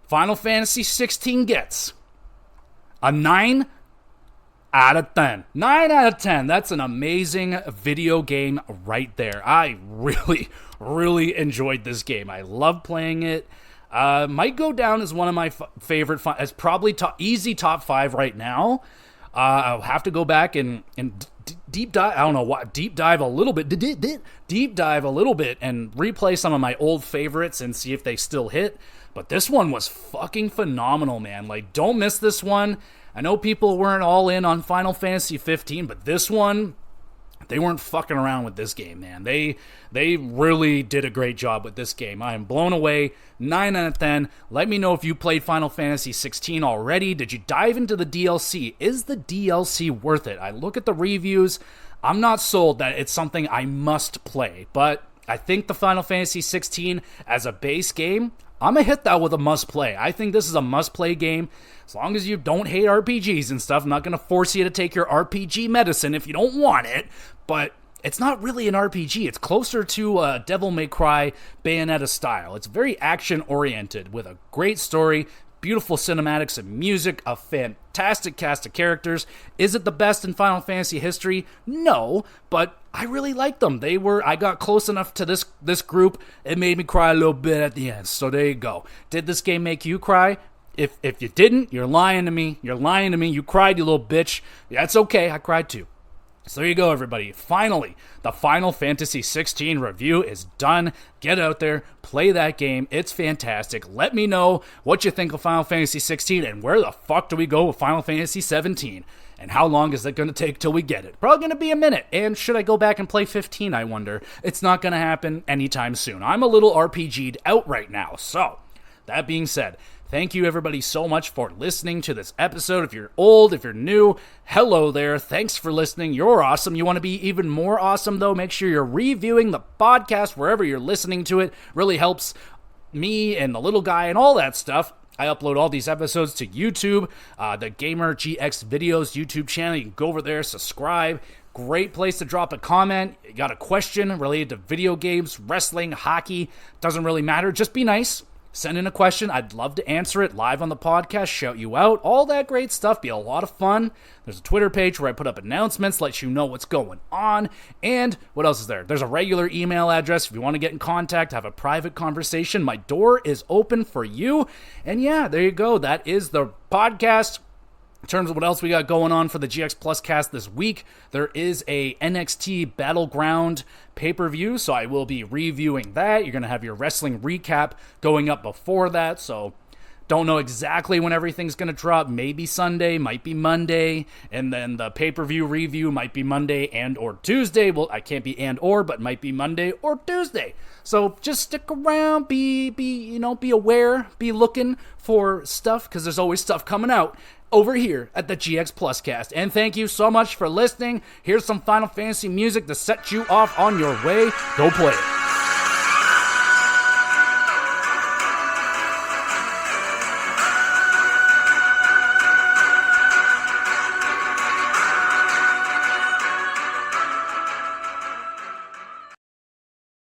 Final Fantasy 16 gets a 9 out of 10. 9 out of 10. That's an amazing video game right there. I really, really enjoyed this game. I love playing it. Might go down as one of my favorite, as probably easy top 5 right now. I'll have to go back and deep dive. I don't know what, deep dive a little bit and replay some of my old favorites and see if they still hit. But this one was fucking phenomenal, man. Like, don't miss this one. I know people weren't all in on Final Fantasy 15, but this one, they weren't fucking around with this game, man. They really did a great job with this game. I am blown away. 9 out of 10. Let me know if you played Final Fantasy 16 already. Did you dive into the DLC? Is the DLC worth it? I look at the reviews. I'm not sold that it's something I must play, but I think the Final Fantasy 16 as a base game, I'm going to hit that with a must-play. I think this is a must-play game. As long as you don't hate RPGs and stuff, I'm not going to force you to take your RPG medicine if you don't want it. But it's not really an RPG. It's closer to Devil May Cry Bayonetta style. It's very action-oriented with a great story, beautiful cinematics and music, a fantastic cast of characters. Is it the best in Final Fantasy history? No, but I really liked them. I got close enough to this group, it made me cry a little bit at the end. So there you go. Did this game make you cry? If you didn't, you're lying to me. You're lying to me. You cried, you little bitch. That's okay. I cried too. So there you go, everybody. Finally, the Final Fantasy 16 review is done. Get out there, play that game. It's fantastic. Let me know what you think of Final Fantasy 16 and where the fuck do we go with Final Fantasy 17? And how long is it going to take till we get it? Probably going to be a minute. And should I go back and play 15, I wonder? It's not going to happen anytime soon. I'm a little RPG'd out right now. So, that being said, thank you everybody so much for listening to this episode. If you're old, if you're new, hello there. Thanks for listening. You're awesome. You want to be even more awesome though? Make sure you're reviewing the podcast wherever you're listening to it. Really helps me and the little guy and all that stuff. I upload all these episodes to YouTube, the Gamer GX Videos YouTube channel. You can go over there, subscribe. Great place to drop a comment. You got a question related to video games, wrestling, hockey. Doesn't really matter. Just be nice. Send in a question. I'd love to answer it live on the podcast, shout you out. All that great stuff. Be a lot of fun. There's a Twitter page where I put up announcements, let you know what's going on. And what else is there? There's a regular email address if you want to get in contact, have a private conversation. My door is open for you. And yeah, there you go. That is the podcast. In terms of what else we got going on for the GX Plus cast this week, there is a NXT Battleground pay-per-view, so I will be reviewing that. You're going to have your wrestling recap going up before that, so don't know exactly when everything's going to drop. Maybe Sunday, might be Monday, and then the pay-per-view review might be Monday and or Tuesday. Well, I can't be and or, but might be Monday or Tuesday. So just stick around, be aware, be looking for stuff, because there's always stuff coming out over here at the GX Plus cast. And thank you so much for listening. Here's some Final Fantasy music to set you off on your way. Go play it.